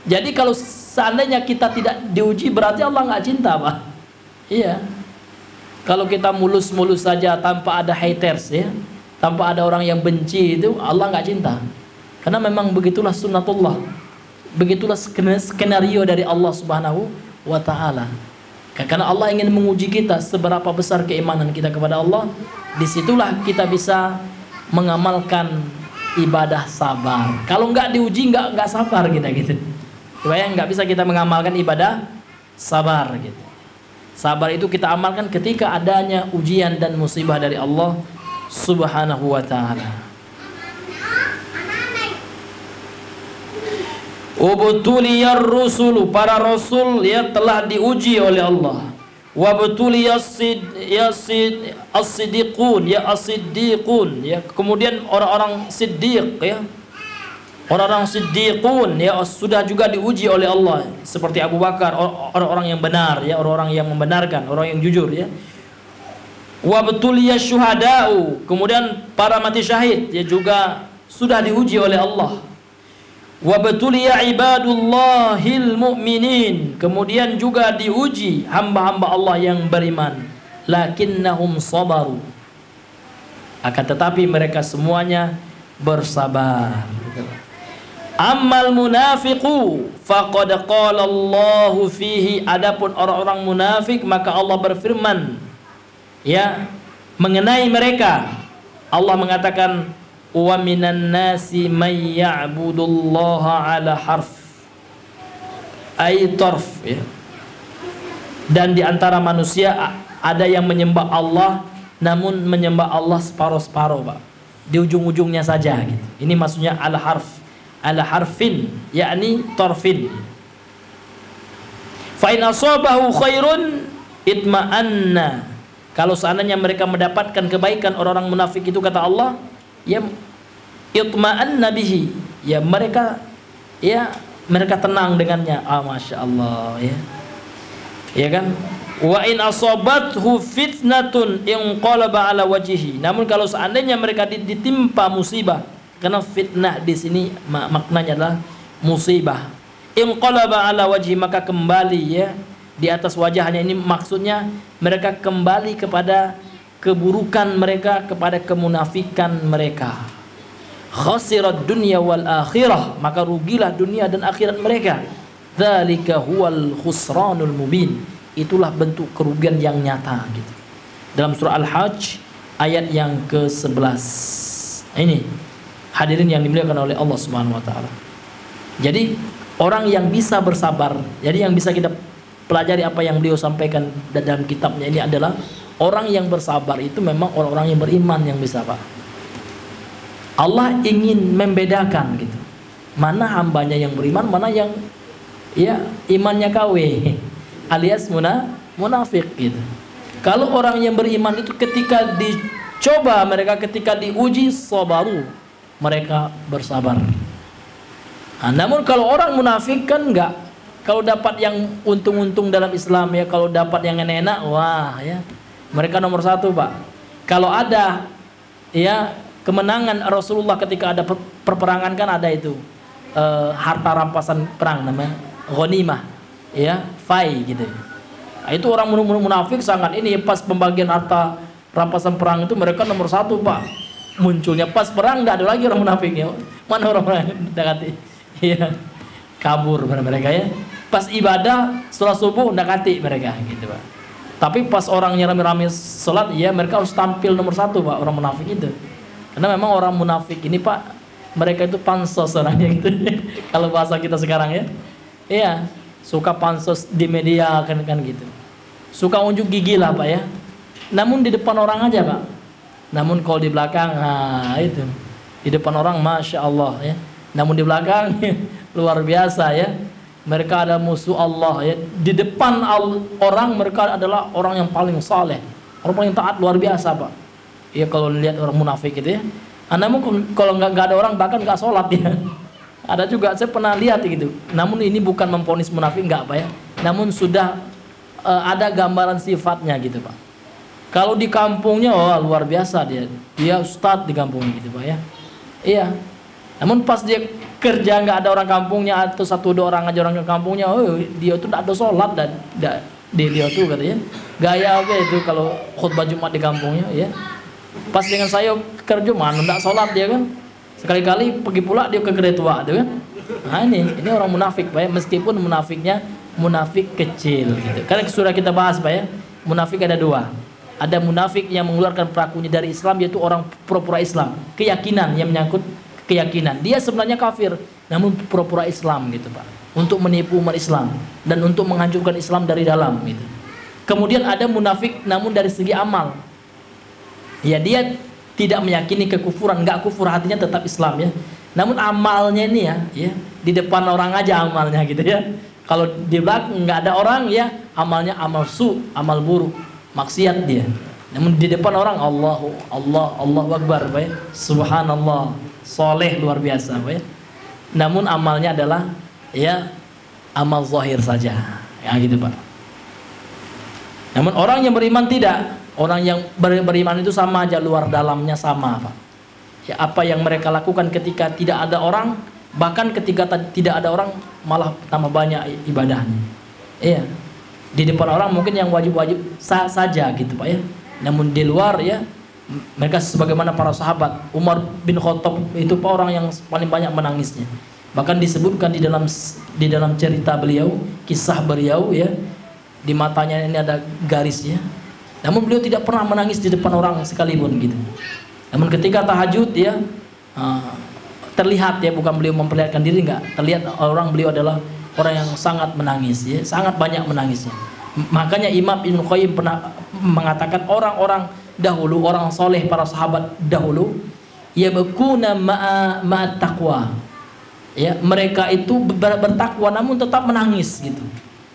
[SPEAKER 1] Jadi kalau seandainya kita tidak diuji berarti Allah nggak cinta, Pak. Iya. Kalau kita mulus-mulus saja tanpa ada haters ya, tanpa ada orang yang benci itu, Allah nggak cinta. Karena memang begitulah sunnatullah. Begitulah skenario dari Allah Subhanahu wa taala. Karena Allah ingin menguji kita seberapa besar keimanan kita kepada Allah. Disitulah kita bisa mengamalkan ibadah sabar. Kalau nggak diuji nggak sabar kita gitu. Supaya nggak bisa kita mengamalkan ibadah sabar gitu. Sabar itu kita amalkan ketika adanya ujian dan musibah dari Allah Subhanahu wa taala. Ubtuliyar rusulu, para rasul ya telah diuji oleh Allah. Wabtuliyas as-siddiqun ya as-siddiqun ya, kemudian orang-orang siddiq ya, orang-orang siddiqun ya sudah juga diuji oleh Allah seperti Abu Bakar, orang-orang yang benar ya, orang-orang yang membenarkan, orang yang jujur ya. Wabtuliyas syuhada'u, kemudian para mati syahid ya juga sudah diuji oleh Allah. Wabtuliya ibadullahil mu'minin, kemudian juga diuji hamba-hamba Allah yang beriman. Lakinnahum sabaru, akan tetapi mereka semuanya bersabar. Ammal munafiqu faqad qala Allahu fihi, adapun orang-orang munafik maka Allah berfirman ya mengenai mereka. Allah mengatakan wa minan nasi may ya'budullaha ala harf ay tarf ya. Dan di antara manusia ada yang menyembah Allah namun menyembah Allah separuh-separuh, Pak. Di ujung-ujungnya saja gitu. Ini maksudnya ala harf, ala harfin yakni tarfin. Fa in asabahu khairun itma'anna. Kalau seandainya mereka mendapatkan kebaikan, orang-orang munafik itu kata Allah ya itma'anna bihi, ya mereka tenang dengannya. Masya Allah ya, ya kan. Wa in asabathu fitnatun inqalaba ala wajhihi. Namun kalau seandainya mereka ditimpa musibah, karena fitnah di sini maknanya adalah musibah. Inqalaba ala wajhi, maka kembali ya di atas wajahnya. Ini maksudnya mereka kembali kepada keburukan mereka, kepada kemunafikan mereka. Khasirat dunya wal akhirah, maka rugilah dunia dan akhirat mereka. Dzalika huwal khusranul mubin, itulah bentuk kerugian yang nyata gitu. Dalam surah Al-Hajj ayat yang ke-11. Ini hadirin yang dimuliakan oleh Allah Subhanahu wa taala. Jadi orang yang bisa bersabar, jadi yang bisa kita pelajari apa yang beliau sampaikan dalam kitabnya ini adalah orang yang bersabar itu memang orang-orang yang beriman yang bisa, Pak. Allah ingin membedakan gitu. Mana hambanya yang beriman, mana yang ya imannya KW alias munafik gitu. Kalau orang yang beriman itu ketika dicoba mereka, ketika diuji sabaru, mereka bersabar. Nah, namun kalau orang munafik kan enggak. Kalau dapat yang untung-untung dalam Islam ya, kalau dapat yang enak-enak, wah ya, mereka nomor satu, Pak. Kalau ada ya kemenangan Rasulullah ketika ada perperangan kan ada itu harta rampasan perang namanya ghanimah ya, fai gitu. Nah, itu orang munafik sangat ini pas pembagian harta rampasan perang itu mereka nomor satu, Pak. Munculnya pas perang tidak ada lagi orang munafiknya. Mana orang-orang dekati? Iya, kabur mereka ya. Pas ibadah setelah subuh dekati mereka gitu, Pak. Tapi pas orangnya rame-rame sholat, ya mereka harus tampil nomor satu, Pak, orang munafik itu. Karena memang orang munafik ini, Pak, mereka itu pansos orangnya gitu. Kalau bahasa kita sekarang ya. Iya, suka pansos di media kan gitu. Suka unjuk gigi lah, Pak ya. Namun di depan orang aja, Pak. Namun kalau di belakang, nah itu. Di depan orang Masya Allah ya. Namun di belakang luar biasa ya. Mereka ada musuh Allah ya. Di depan orang mereka adalah orang yang paling saleh, orang paling taat luar biasa, Pak. Ya kalau lihat orang munafik itu ya. Namun kalau nggak ada orang bahkan nggak sholat ya. Ada juga saya pernah lihat gitu. Namun ini bukan memvonis munafik nggak, Pak ya. Namun sudah ada gambaran sifatnya gitu, Pak. Kalau di kampungnya, oh luar biasa dia ustadz di kampungnya gitu, Pak ya. Iya. Namun pas dia kerja nggak ada orang kampungnya atau satu dua orang aja orang ke kampungnya, oh dia tuh tidak ada sholat dan dia tuh katanya gaya apa itu kalau khutbah Jumat di kampungnya ya. Pas dengan saya kerja mana tidak sholat dia kan, sekali-kali pergi pula dia ke gereja tua tuh kan. Nah ini orang munafik, Pak ya. Meskipun munafiknya munafik kecil gitu. Karena sudah kita bahas, Pak ya, munafik ada dua. Ada munafik yang mengeluarkan pelakunya dari Islam, yaitu orang pura-pura Islam, keyakinan yang menyangkut keyakinan. Dia sebenarnya kafir, namun pura-pura Islam gitu, Pak. Untuk menipu umat Islam dan untuk menghancurkan Islam dari dalam gitu. Kemudian ada munafik namun dari segi amal. Ya dia tidak meyakini kekufuran, enggak kufur, hatinya tetap Islam ya. Namun amalnya ini ya di depan orang aja amalnya gitu ya. Kalau di belakang enggak ada orang ya, amalnya amal amal buruk, maksiat dia. Namun di depan orang Allahu Akbar, Pak ya. Subhanallah. Soleh luar biasa, Pak ya. Namun amalnya adalah ya amal zahir saja ya gitu, Pak. Namun orang yang beriman tidak. Orang yang beriman itu sama aja, luar dalamnya sama, Pak ya. Apa yang mereka lakukan ketika tidak ada orang, bahkan ketika tidak ada orang malah tambah banyak ibadahnya. Iya. Di depan orang mungkin yang wajib-wajib sah saja gitu, Pak ya. Namun di luar ya mereka sebagaimana para sahabat. Umar bin Khattab itu orang yang paling banyak menangisnya. Bahkan disebutkan di dalam cerita beliau, kisah beliau ya, di matanya ini ada garisnya. Namun beliau tidak pernah menangis di depan orang sekalipun gitu. Namun ketika tahajud ya terlihat ya, bukan beliau memperlihatkan diri, enggak, terlihat orang beliau adalah orang yang sangat menangis ya, sangat banyak menangisnya. Makanya Imam Ibnu Qayyim pernah mengatakan orang-orang dahulu, orang soleh, para sahabat dahulu, yabkuna ma'a taqwa ya, mereka itu bertakwa namun tetap menangis gitu.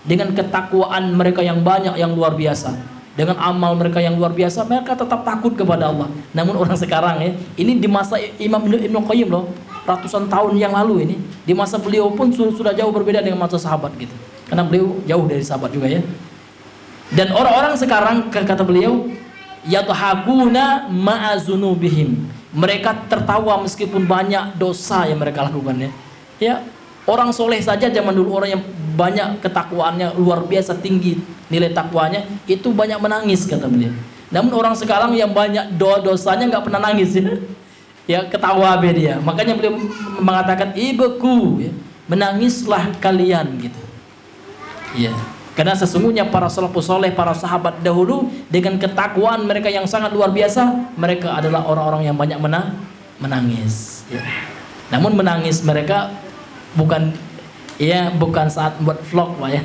[SPEAKER 1] Dengan ketakwaan mereka yang banyak, yang luar biasa, dengan amal mereka yang luar biasa, mereka tetap takut kepada Allah. Namun orang sekarang ya, ini di masa Imam Ibnu Qayyim loh, ratusan tahun yang lalu ini, di masa beliau pun sudah jauh berbeda dengan masa sahabat gitu. Karena beliau jauh dari sahabat juga ya. Dan orang-orang sekarang, kata beliau, yadhakuna ma'azunubihim, mereka tertawa meskipun banyak dosa yang mereka lakukan ya. Ya, orang soleh saja zaman dulu, orang yang banyak ketakwaannya luar biasa tinggi nilai takwanya, itu banyak menangis kata beliau. Namun orang sekarang yang banyak dosanya nggak pernah nangis ya. Ya ketawa be dia. Makanya beliau mengatakan ibeku ya, menangislah kalian gitu. Ya. Karena sesungguhnya para salafus soleh, para sahabat dahulu dengan ketakwaan mereka yang sangat luar biasa, mereka adalah orang-orang yang banyak menangis ya. Namun menangis mereka bukan saat buat vlog, Pak ya.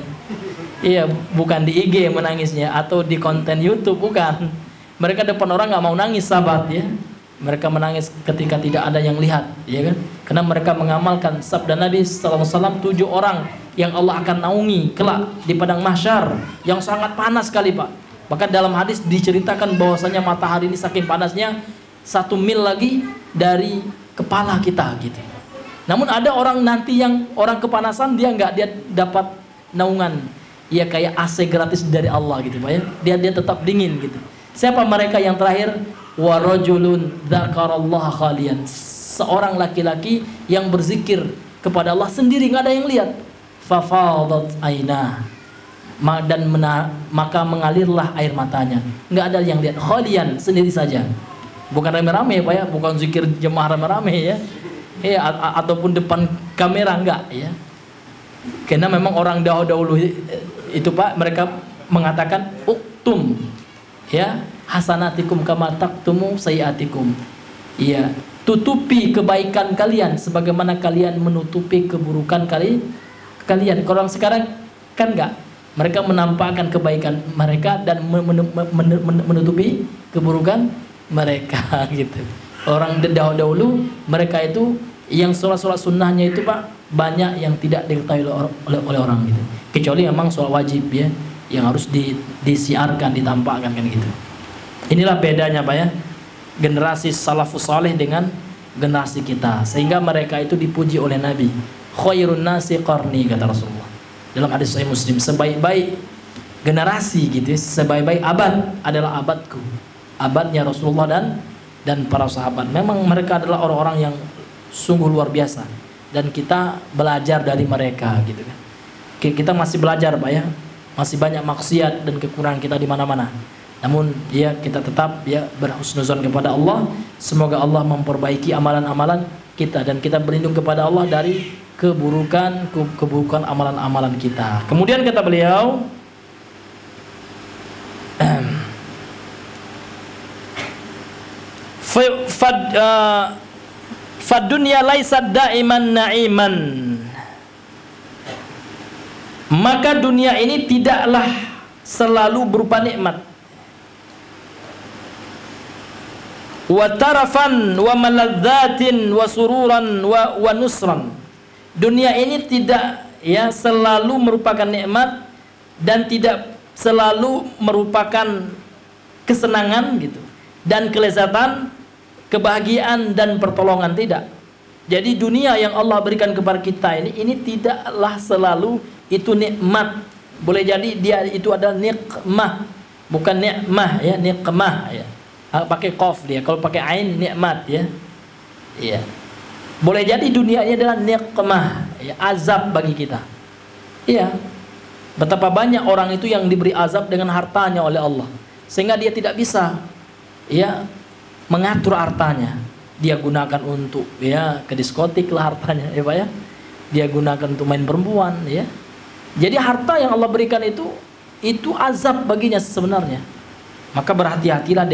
[SPEAKER 1] Iya, bukan di IG menangisnya atau di konten YouTube, bukan. Mereka depan orang nggak mau nangis, sahabat ya. Mereka menangis ketika tidak ada yang lihat, ya kan? Karena mereka mengamalkan sabda Nabi SAW, 7 orang yang Allah akan naungi kelak di padang mahsyar yang sangat panas sekali, Pak. Bahkan dalam hadis diceritakan bahwasanya matahari ini saking panasnya 1 mil lagi dari kepala kita gitu. Namun ada orang nanti yang orang kepanasan dia dapat naungan. Ya kayak AC gratis dari Allah gitu, Pak ya. Dia tetap dingin gitu. Siapa mereka yang terakhir? Wa rajulun dzakarallaha khalian. Seorang laki-laki yang berzikir kepada Allah sendiri, nggak ada yang lihat. Fafadat ainah. Dan maka mengalirlah air matanya. Nggak ada yang lihat. Khalian, sendiri saja. Bukan rame-rame, Pak ya, bukan zikir jemaah rame-rame ya. Ataupun depan kamera, enggak ya. Karena memang orang dahulu itu, Pak, mereka mengatakan uktum ya hasanatikum kama taktumu sayiatikum. Iya, tutupi kebaikan kalian sebagaimana kalian menutupi keburukan kalian. Kalau orang sekarang kan enggak. Mereka menampakkan kebaikan mereka dan menutupi keburukan mereka gitu. Orang dahulu mereka itu yang sholat sunnahnya itu, Pak, banyak yang tidak diketahui oleh orang gitu. Kecuali memang sholat wajib ya, yang harus disiarkan, ditampakkan kan gitu. Inilah bedanya, Pak ya, generasi salafus saleh dengan generasi kita. Sehingga mereka itu dipuji oleh Nabi. Khairun nasi qarni, kata Rasulullah dalam hadis Sahih Muslim. Sebaik-baik generasi gitu, sebaik-baik abad adalah abadku. Abadnya Rasulullah dan para sahabat. Memang mereka adalah orang-orang yang sungguh luar biasa. Dan kita belajar dari mereka gitu kan. Kita masih belajar, Pak ya. Masih banyak maksiat dan kekurangan kita di mana-mana. Namun ya kita tetap ya berhusnuzon kepada Allah. Semoga Allah memperbaiki amalan-amalan kita dan kita berlindung kepada Allah dari keburukan amalan-amalan kita. Kemudian kata beliau, fad dunya laysat da'iman na'iman. Maka dunia ini tidaklah selalu berupa nikmat. Wa tarafan wa maladzatin wa sururan wa nusran. Dunia ini tidak ya selalu merupakan nikmat dan tidak selalu merupakan kesenangan gitu dan kelezatan, kebahagiaan dan pertolongan, tidak. Jadi dunia yang Allah berikan kepada kita ini tidaklah selalu itu nikmat. Boleh jadi dia itu adalah nikmah, bukan nikmah ya, nikmah ya. Pakai qaf dia, kalau pakai ain nikmat ya. Iya. Boleh jadi dunia ini adalah nikmah, ya, azab bagi kita. Iya. Betapa banyak orang itu yang diberi azab dengan hartanya oleh Allah, sehingga dia tidak bisa ya mengatur hartanya. Dia gunakan untuk ya ke diskotik lah hartanya, ya Pak ya. Dia gunakan untuk main perempuan, ya. Jadi harta yang Allah berikan itu azab baginya sebenarnya. Maka berhati-hatilah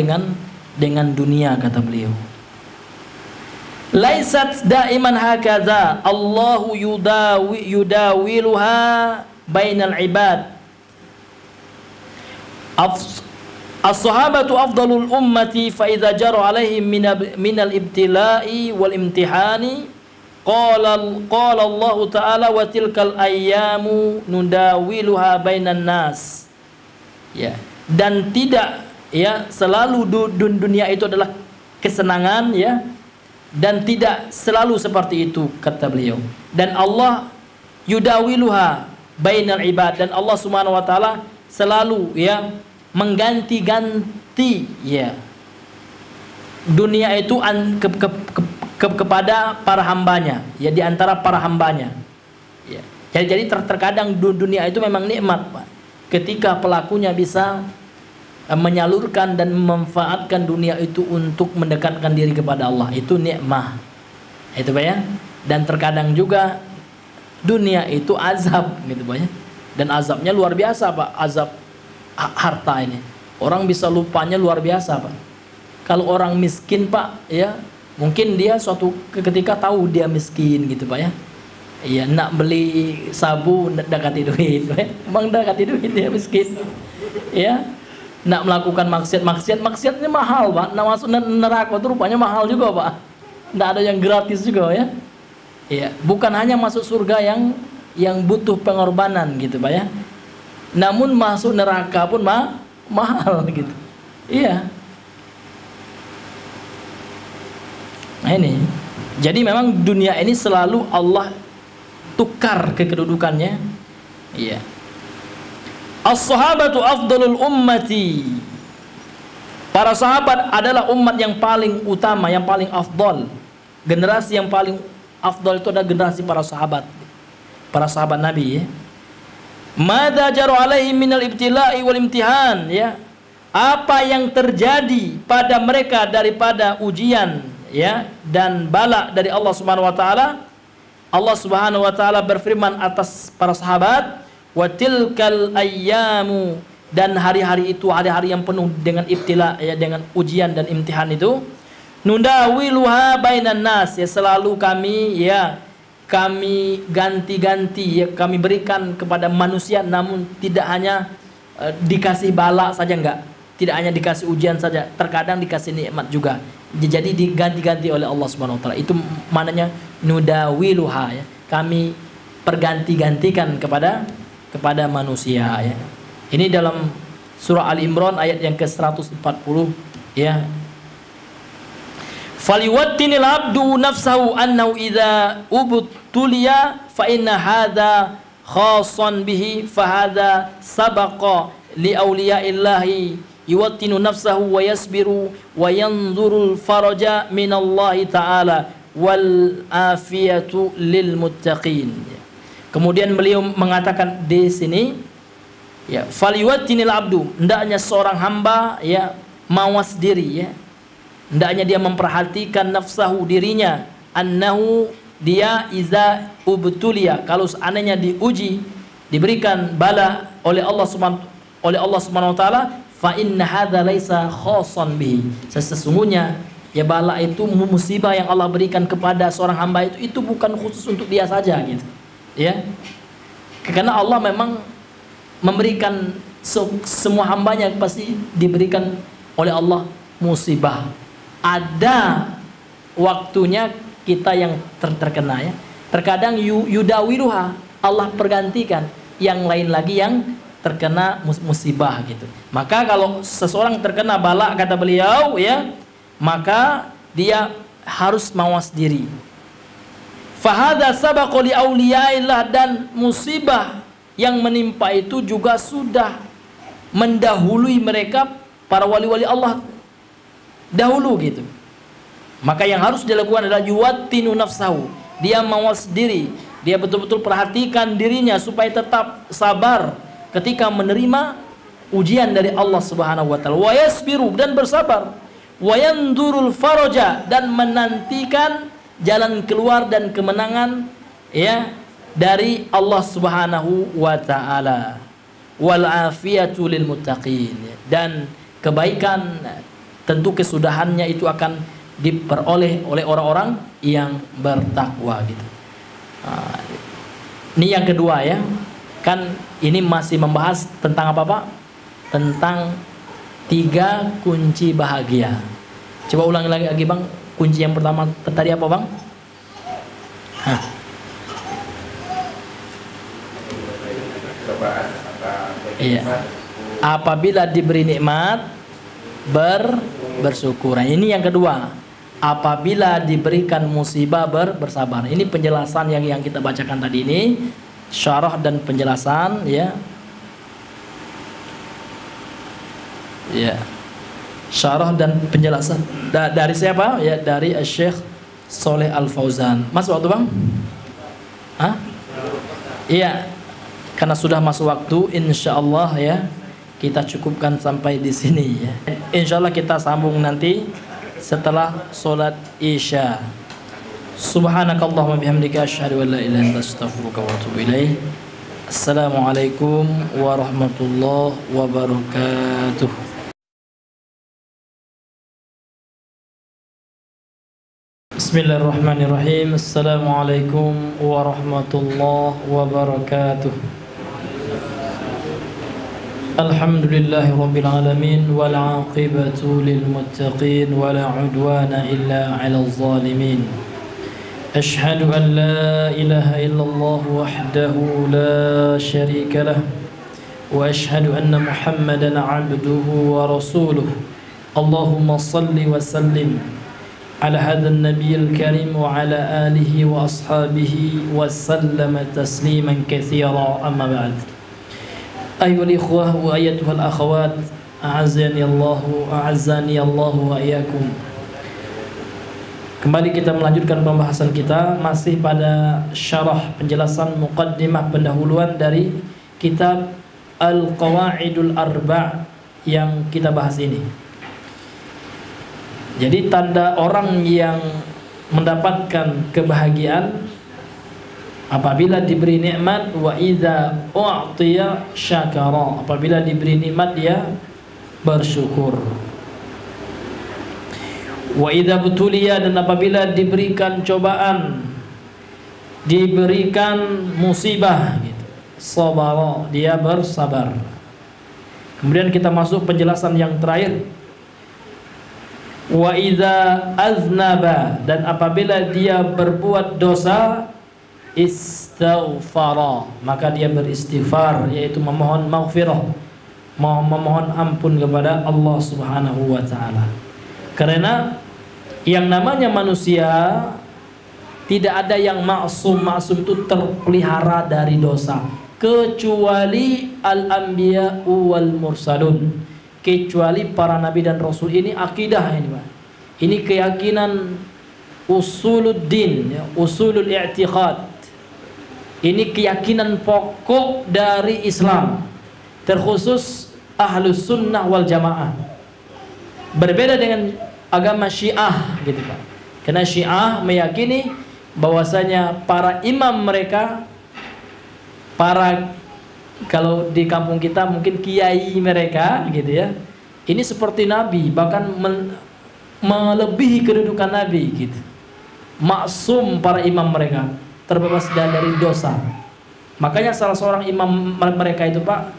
[SPEAKER 1] dengan dunia, kata beliau. Laisat da'iman hakaza, Allahu yudawiluha bainal ibad. As-sahabatu afdalul ummati fa idza jara alaihim minal ibtila'i wal imtihani qala Allah ta'ala wa tilkal ayyamu nudawiluha bainan nas. Ya, dan tidak ya selalu dunia itu adalah kesenangan ya, dan tidak selalu seperti itu, kata beliau. Dan Allah yudawiluha bainal ibad, dan Allah Subhanahu wa taala selalu ya mengganti-ganti ya dunia itu kepada para hambanya ya, di antara para hambanya ya. Jadi terkadang dunia itu memang nikmat, Pak, ketika pelakunya bisa menyalurkan dan memanfaatkan dunia itu untuk mendekatkan diri kepada Allah, itu nikmah. Itu Pak ya. Dan terkadang juga dunia itu azab gitu Pak ya. Dan azabnya luar biasa, Pak. Azab harta ini. Orang bisa lupanya luar biasa, Pak. Kalau orang miskin, Pak, ya, mungkin dia suatu ketika tahu dia miskin gitu Pak ya. Iya, nak beli sabu dah kasih duit. Bang dah kasih duit dia miskin. Ya. Nak melakukan maksiatnya mahal, Pak. Nak masuk neraka itu rupanya mahal juga, Pak. Tidak ada yang gratis juga ya. Iya, bukan hanya masuk surga yang butuh pengorbanan gitu, Pak ya. Namun masuk neraka pun mahal gitu. Iya. Nah ini. Jadi memang dunia ini selalu Allah tukar kedudukannya. Iya. As-sahabatu afdalul ummati. Para sahabat adalah umat yang paling utama, yang paling afdal. Generasi yang paling afdal itu adalah generasi para sahabat. Para sahabat Nabi ya. Madza jaru alaihim minal ibtila'i wal imtihan ya. Apa yang terjadi pada mereka daripada ujian ya dan bala dari Allah Subhanahu wa taala. Allah Subhanahu wa taala berfirman atas para sahabat, wa tilkal ayyamu, dan hari-hari itu hari-hari yang penuh dengan ibtila ya, dengan ujian dan imtihan itu, nundawiluha bainan nas ya, selalu kami ganti-ganti ya, kami berikan kepada manusia, namun tidak hanya dikasih bala saja, enggak, tidak hanya dikasih ujian saja, terkadang dikasih nikmat juga, jadi diganti-ganti oleh Allah Subhanahu wa taala. Itu maknanya nudawiluha ya, kami perganti-gantikan kepada manusia ya. Ini dalam surah Ali Imran ayat yang ke-140 ya. Faliwattinil abdu nafsahu annahu idza ubtuliya fa inna hadza khassan bihi fa hadza sabaqa li awliyaillahi yuwattinu nafsahu wa yasbiru wa yanzurul faraja minallahi ta'ala wal afiyatu lil muttaqin. Kemudian beliau mengatakan di sini ya, faliwattinil abdu, hendaknya seorang hamba ya mawas diri ya, hendaknya dia memperhatikan nafsahu, dirinya, annahu, dia iza ubtuliya, kalau seandainya diuji, diberikan bala oleh Allah Subhanahu wa taala, fa inna hadza laisa khassan bihi, sesungguhnya ya bala itu musibah yang Allah berikan kepada seorang hamba itu bukan khusus untuk dia saja gitu ya, karena Allah memang memberikan semua hambanya pasti diberikan oleh Allah musibah. Ada waktunya kita yang terkena ya. Terkadang yudawiruha, Allah pergantikan, yang lain lagi yang terkena musibah gitu. Maka kalau seseorang terkena bala, kata beliau ya, maka dia harus mawas diri. Fahadha sabaqo li auliyaillah, dan musibah yang menimpa itu juga sudah mendahului mereka, para wali-wali Allah dahulu gitu. Maka yang harus dilakukan adalah yuwattinu nafsahu, dia mawas diri, dia betul-betul perhatikan dirinya supaya tetap sabar ketika menerima ujian dari Allah Subhanahu wa taala, wa yasbiru, dan bersabar, wa yandurul faraja, dan menantikan jalan keluar dan kemenangan ya dari Allah Subhanahu wa taala, wal afiyatu lil muttaqin, dan kebaikan tentu kesudahannya itu akan diperoleh oleh orang-orang yang bertakwa gitu. Ini yang kedua ya. Kan ini masih membahas tentang apa, Pak? Tentang 3 kunci bahagia. Coba ulangi lagi Bang. Kunci yang pertama tadi apa, Bang? Hah. Iya. Apabila diberi nikmat bersyukur. Nah, ini yang kedua. Apabila diberikan musibah bersabar. Ini penjelasan yang kita bacakan tadi ini, syarah dan penjelasan ya. Ya. Syarah dan penjelasan dari siapa? Ya, dari Syekh Shalih Al Fauzan. Masuk waktu, Bang? Hah? Iya. Karena sudah masuk waktu, insyaallah ya. Kita cukupkan sampai di sini ya. Insyaallah kita sambung nanti setelah sholat Isya. Subhanakallahumma bihamdika asyhadu an la ilaha illa anta astaghfiruka wa atubu ilaik. Assalamualaikum warahmatullahi wabarakatuh. Bismillahirrahmanirrahim. Assalamualaikum warahmatullahi wabarakatuh. Alhamdulillahi rabbil alamin wal aqibatu lil muttaqin wala udwana illa 'alal zalimin. Ashhadu an la ilaha illallah wahdahu la syarika lah wa ashhadu anna Muhammadan 'abduhu wa rasuluh. Allahumma salli wa sallim ala hadzal nabiyil karim wa ala alihi wa ashabihi wa sallama tasliman katsira, amma ba'd. Ayyuhal ikhwah wa ayyatuhal akhawat, a'azzani Allah wa iyyakum. Kembali kita melanjutkan pembahasan kita masih pada syarah penjelasan muqaddimah pendahuluan dari kitab Al-Qawaidul Arba' yang kita bahas ini. Jadi tanda orang yang mendapatkan kebahagiaan apabila diberi nikmat, wa idza u'tiya syakara, apabila diberi nikmat dia bersyukur. Wa idza butuliya, dan apabila diberikan cobaan, diberikan musibah gitu, sabara, dia bersabar. Kemudian kita masuk penjelasan yang terakhir. Wa idza aznaba, dan apabila dia berbuat dosa, istaghfara, maka dia beristighfar, yaitu memohon maghfirah, memohon ampun kepada Allah Subhanahu wa taala. Karena yang namanya manusia tidak ada yang maksum. Maksum itu terpelihara dari dosa, kecuali al-anbiya wal mursalun, kecuali para nabi dan rasul. Ini akidah ini, Pak. Ini keyakinan usuluddin, ya, usulul i'tiqad. Ini keyakinan pokok dari Islam, terkhusus ahlus sunnah wal jamaah. Berbeda dengan agama Syiah gitu, Pak. Karena Syiah meyakini bahwasanya para imam mereka, para, kalau di kampung kita mungkin kiai mereka gitu ya, ini seperti nabi, bahkan melebihi kedudukan nabi gitu. Maksum para imam mereka, terbebas dari dosa. Makanya salah seorang imam mereka itu, Pak,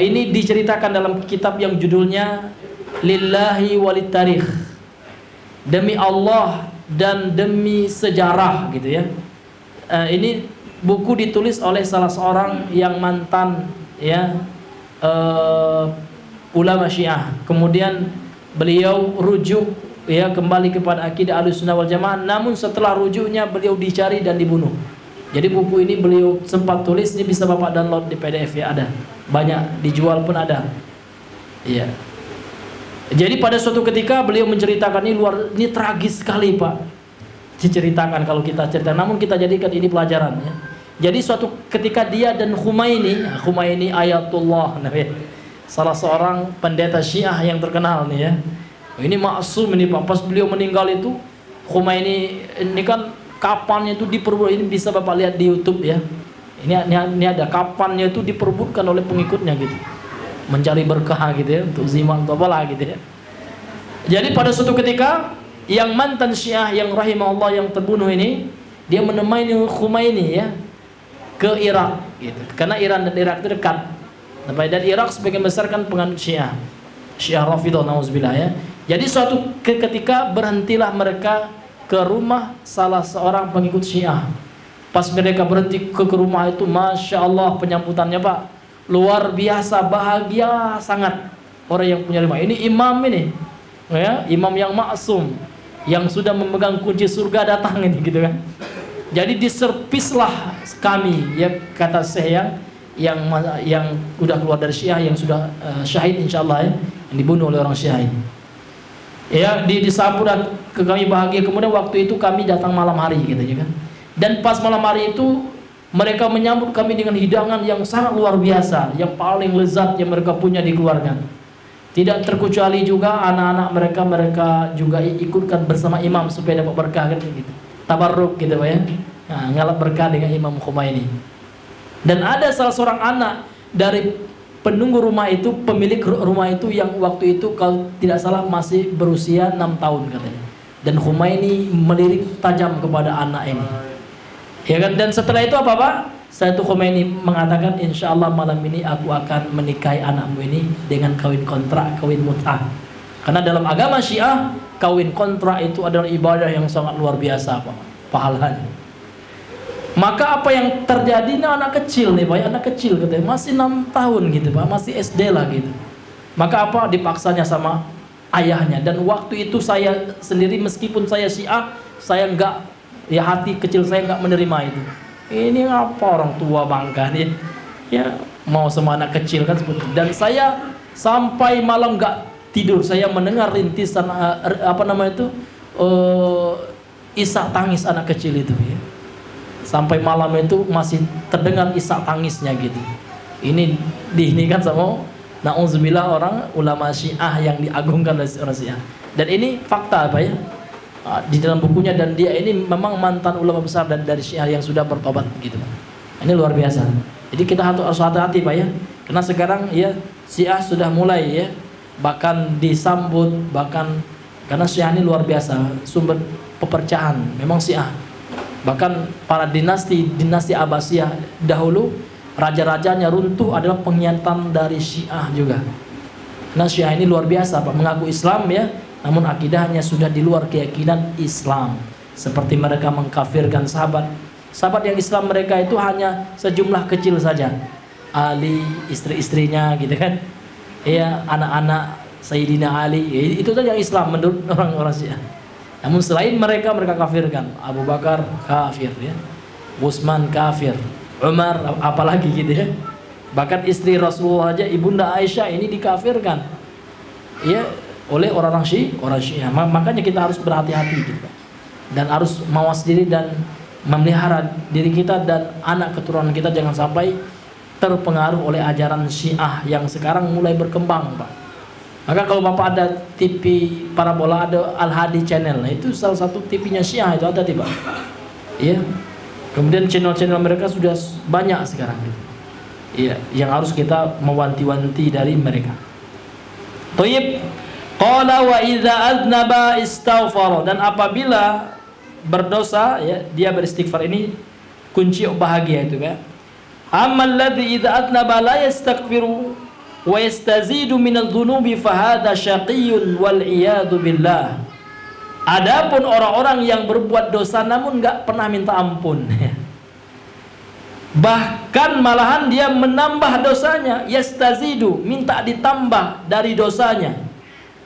[SPEAKER 1] ini diceritakan dalam kitab yang judulnya Lillahi walit tarikh, demi Allah dan demi sejarah gitu ya. Ini buku ditulis oleh salah seorang yang mantan ya ulama Syiah. Kemudian beliau rujuk ya kembali kepada akidah Ahlussunnah wal Jamaah, namun setelah rujuknya beliau dicari dan dibunuh. Jadi buku ini beliau sempat tulis, ini bisa Bapak download di PDF ya, ada. Banyak dijual pun ada. Iya. Jadi pada suatu ketika beliau menceritakan, ini tragis sekali, Pak. Diceritakan kalau kita cerita, namun kita jadikan ini pelajaran ya. Jadi suatu ketika dia dan Khumaini Ayatullah, salah seorang pendeta Syiah yang terkenal nih ya. Ini maksum ini, Pak. Pas beliau meninggal itu, Khumaini ini kan kapannya itu diperbutkan, ini bisa Bapak lihat di YouTube ya. Ini ada kapannya itu diperbutkan oleh pengikutnya gitu. Mencari berkah gitu ya, untuk zimal atau apalah gitu ya. Jadi pada suatu ketika yang mantan Syiah yang rahimahullah yang terbunuh ini, dia menemani Khumaini ya ke Irak gitu. Karena Iran dan Irak itu dekat. Dan Irak sebagian besar kan penganut Syiah Rafidhah, nauzubillah ya. Jadi suatu ketika berhentilah mereka ke rumah salah seorang pengikut Syiah. Pas mereka berhenti ke rumah itu, Masya Allah penyambutannya, Pak, luar biasa, bahagia sangat orang yang punya rumah. Ini imam ini ya, imam yang maksum, yang sudah memegang kunci surga datang ini gitu kan. Jadi diservislah kami ya, kata Syekh yang sudah keluar dari Syiah, yang sudah syahid insyaallah ya, yang dibunuh oleh orang Syiah ini. Ya, disambut ke kami bahagia. Kemudian waktu itu kami datang malam hari gitu ya kan. Dan pas malam hari itu mereka menyambut kami dengan hidangan yang sangat luar biasa, yang paling lezat yang mereka punya di keluarga. Tidak terkecuali juga anak-anak mereka juga ikutkan bersama imam supaya dapat berkah kan gitu. Tabarruk gitu Pak ya. Nah, ngalap berkah dengan Imam Khumaini. Dan ada salah seorang anak dari penunggu rumah itu, pemilik rumah itu yang waktu itu kalau tidak salah masih berusia 6 tahun katanya. Dan Khomeini melirik tajam kepada anak ini. Ya kan? Dan setelah itu apa Pak? Setelah itu Khomeini mengatakan, insya Allah malam ini aku akan menikahi anakmu ini dengan kawin kontrak, kawin mut'ah. Karena dalam agama Syiah, kawin kontrak itu adalah ibadah yang sangat luar biasa Pak, pahalanya. Maka apa yang terjadi, ini anak kecil nih Pak, anak kecil katanya, masih 6 tahun gitu Pak, masih SD lah gitu. Maka apa, dipaksanya sama ayahnya. Dan waktu itu saya sendiri, meskipun saya Syiah, saya enggak, ya hati kecil saya enggak menerima itu. Ini apa orang tua bangga nih, ya mau sama anak kecil kan seperti itu. Dan saya sampai malam enggak tidur, saya mendengar rintisan apa namanya itu, isak tangis anak kecil itu ya. Sampai malam itu masih terdengar isak tangisnya gitu. Ini kan sama na'udzubillah orang ulama Syiah yang diagungkan oleh orang Syiah. Dan ini fakta apa ya, di dalam bukunya. Dan dia ini memang mantan ulama besar dari Syiah yang sudah bertobat gitu. Ini luar biasa. Jadi kita harus hati-hati Pak ya. Karena sekarang ya Syiah sudah mulai ya, bahkan disambut, bahkan karena Syiah ini luar biasa, sumber pepercahan memang Syiah. Bahkan para dinasti Abbasiyah dahulu, raja-rajanya runtuh adalah pengkhianatan dari Syiah juga. Nah Syiah ini luar biasa Pak, mengaku Islam ya, namun akidahnya sudah di luar keyakinan Islam. Seperti mereka mengkafirkan sahabat yang Islam mereka itu hanya sejumlah kecil saja, Ali, istri-istrinya gitu kan, ya anak-anak Sayyidina Ali, itu saja yang Islam menurut orang-orang Syiah. Namun selain mereka kafirkan. Abu Bakar kafir ya, Utsman kafir, Umar apalagi gitu ya. Bahkan istri Rasulullah aja, Ibunda Aisyah ini dikafirkan ya oleh orang Syiah. Makanya kita harus berhati-hati gitu. Dan harus mawas diri dan memelihara diri kita dan anak keturunan kita jangan sampai terpengaruh oleh ajaran Syiah yang sekarang mulai berkembang Pak. Maka kalau Bapak ada TV parabola, ada Al-Hadi Channel, nah itu salah satu TV-nya Syiah itu ada Pak. Iya. Kemudian channel-channel mereka sudah banyak sekarang gitu. Iya, yang harus kita mewanti-wanti dari mereka. Thayyib. Qala wa idza aznaba istaghfara, dan apabila berdosa ya dia beristighfar. Ini kunci bahagia itu ya. Ammal ladzi idza aznaba la yastaghfiru wa yastazidu minadh dhunubi fahadha syaqiyyun wal iyadu billah. Adapun orang-orang yang berbuat dosa namun enggak pernah minta ampun, bahkan malahan dia menambah dosanya, yastazidu, minta ditambah dari dosanya,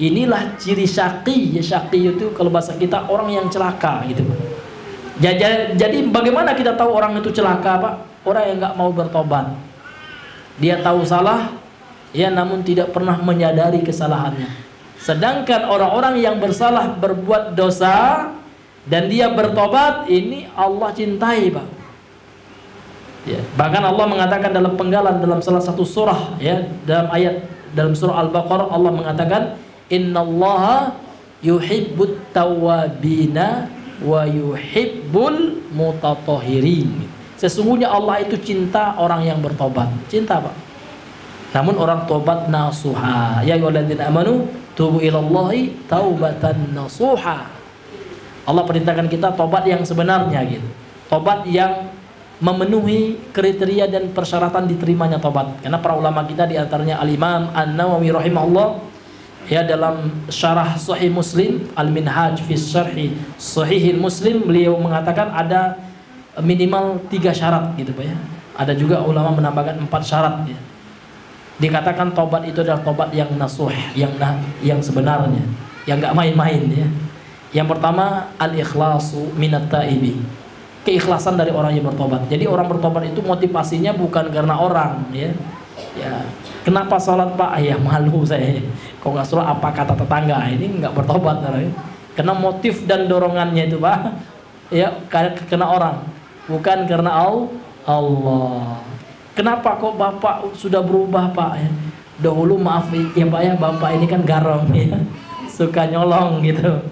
[SPEAKER 1] inilah ciri syaqi. Ya syaqi itu kalau bahasa kita orang yang celaka gitu. Jadi bagaimana kita tahu orang itu celaka Pak? Orang yang enggak mau bertobat. Dia tahu salah ya, namun tidak pernah menyadari kesalahannya. Sedangkan orang-orang yang bersalah, berbuat dosa dan dia bertobat, ini Allah cintai Pak ya. Bahkan Allah mengatakan dalam penggalan dalam salah satu surah ya, dalam surah Al-Baqarah, Allah mengatakan innallaha yuhibbut tawwabina wa yuhibbul mutatahhirin. Sesungguhnya Allah itu cinta orang yang bertobat, cinta Pak. Namun orang tobat nasuha. Ya ayyuhalladzina amanu tubu ilallahi taubatan nasuha. Allah perintahkan kita tobat yang sebenarnya gitu. Tobat yang memenuhi kriteria dan persyaratan diterimanya tobat. Karena para ulama kita di antaranya Al-Imam An-Nawawi rahimahullah ya, dalam syarah Sahih Muslim, Al-Minhaj fi Syarhi Sahihil Muslim, beliau mengatakan ada minimal 3 syarat gitu Pak ya. Ada juga ulama menambahkan 4 syarat ya. Dikatakan tobat itu adalah tobat yang nasuh, yang sebenarnya, yang nggak main-main ya. Yang pertama al-ikhlasu minat taibi, keikhlasan dari orang yang bertobat. Jadi orang bertobat itu motivasinya bukan karena orang ya. Ya, kenapa sholat Pak? Ya malu saya. Kok nggak sholat apa kata tetangga? Ini nggak bertobat ya. Karena motif dan dorongannya itu Pak ya karena orang, bukan karena Allah. Kenapa kok Bapak sudah berubah Pak ya? Dahulu maaf ya Pak ya, Bapak ini kan garam ya, suka nyolong gitu.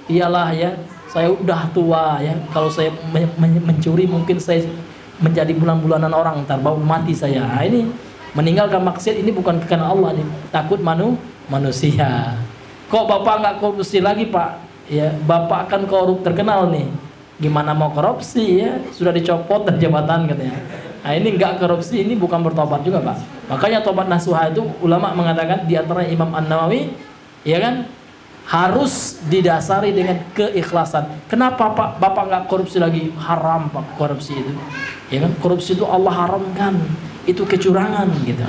[SPEAKER 1] Iyalah ya, saya udah tua ya, kalau saya mencuri mungkin saya menjadi bulan-bulanan orang, ntar baru mati saya. Nah, ini meninggalkan maksiat ini bukan karena Allah nih, takut manusia. Kok Bapak nggak korupsi lagi Pak? ya bapak kan korup terkenal nih, gimana mau korupsi ya, sudah dicopot dan jabatan katanya. Nah ini enggak korupsi, ini bukan bertobat juga Pak. Makanya tobat nasuha itu ulama mengatakan, di antara Imam An-Nawawi ya kan, harus didasari dengan keikhlasan. Kenapa Pak bapak nggak korupsi lagi? Haram Pak korupsi itu, ya kan, korupsi itu Allah haramkan, itu kecurangan gitu.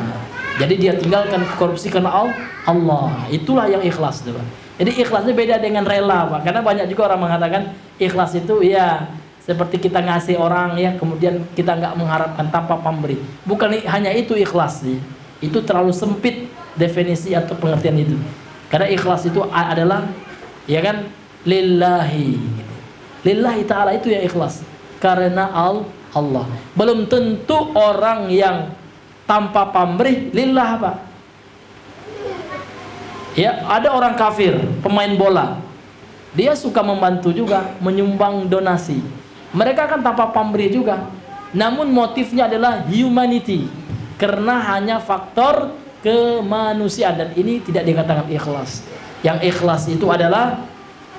[SPEAKER 1] Jadi dia tinggalkan korupsi karena Allah. Itulah yang ikhlas tuh Pak. Jadi ikhlasnya beda dengan rela Pak. Karena banyak juga orang mengatakan ikhlas itu ya seperti kita ngasih orang ya, kemudian kita nggak mengharapkan tanpa pemberi. Bukan hanya itu ikhlas sih. Itu terlalu sempit definisi atau pengertian itu. Karena ikhlas itu adalah ya kan, lillahi. Lillahi ta'ala itu yang ikhlas. Karena Allah. Belum tentu orang yang tanpa pamrih lillah Pak. Ya, ada orang kafir, pemain bola. Dia suka membantu juga, menyumbang donasi. Mereka kan tanpa pamrih juga. Namun motifnya adalah humanity. Karena hanya faktor kemanusiaan, dan ini tidak dikatakan ikhlas. Yang ikhlas itu adalah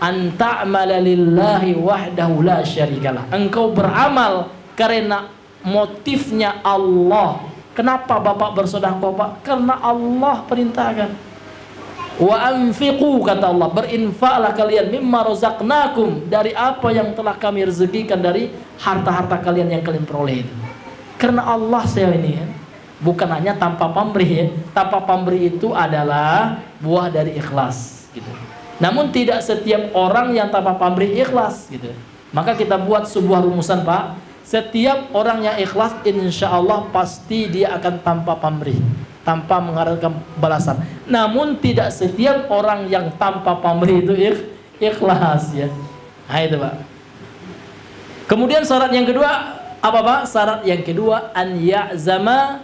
[SPEAKER 1] anta'mala lillahi wahdahu la syarikalah. Engkau beramal karena motifnya Allah. Kenapa Bapak bersedekah Pak? Karena Allah perintahkan. Wa anfiqu, kata Allah, berinfaklah kalian mimma razaqnakum, dari apa yang telah kami rezekikan, dari harta-harta kalian yang kalian peroleh itu. Karena Allah saya ini ya. Bukan hanya tanpa pamrih ya. Tanpa pamrih itu adalah buah dari ikhlas gitu. Namun tidak setiap orang yang tanpa pamrih ikhlas gitu. Maka kita buat sebuah rumusan Pak. Setiap orang yang ikhlas insya Allah pasti dia akan tanpa pamrih, tanpa mengharapkan balasan. Namun tidak setiap orang yang tanpa pamrih itu ikhlas ya. Nah itu Pak. Kemudian syarat yang kedua apa Pak? Syarat yang kedua an ya'zama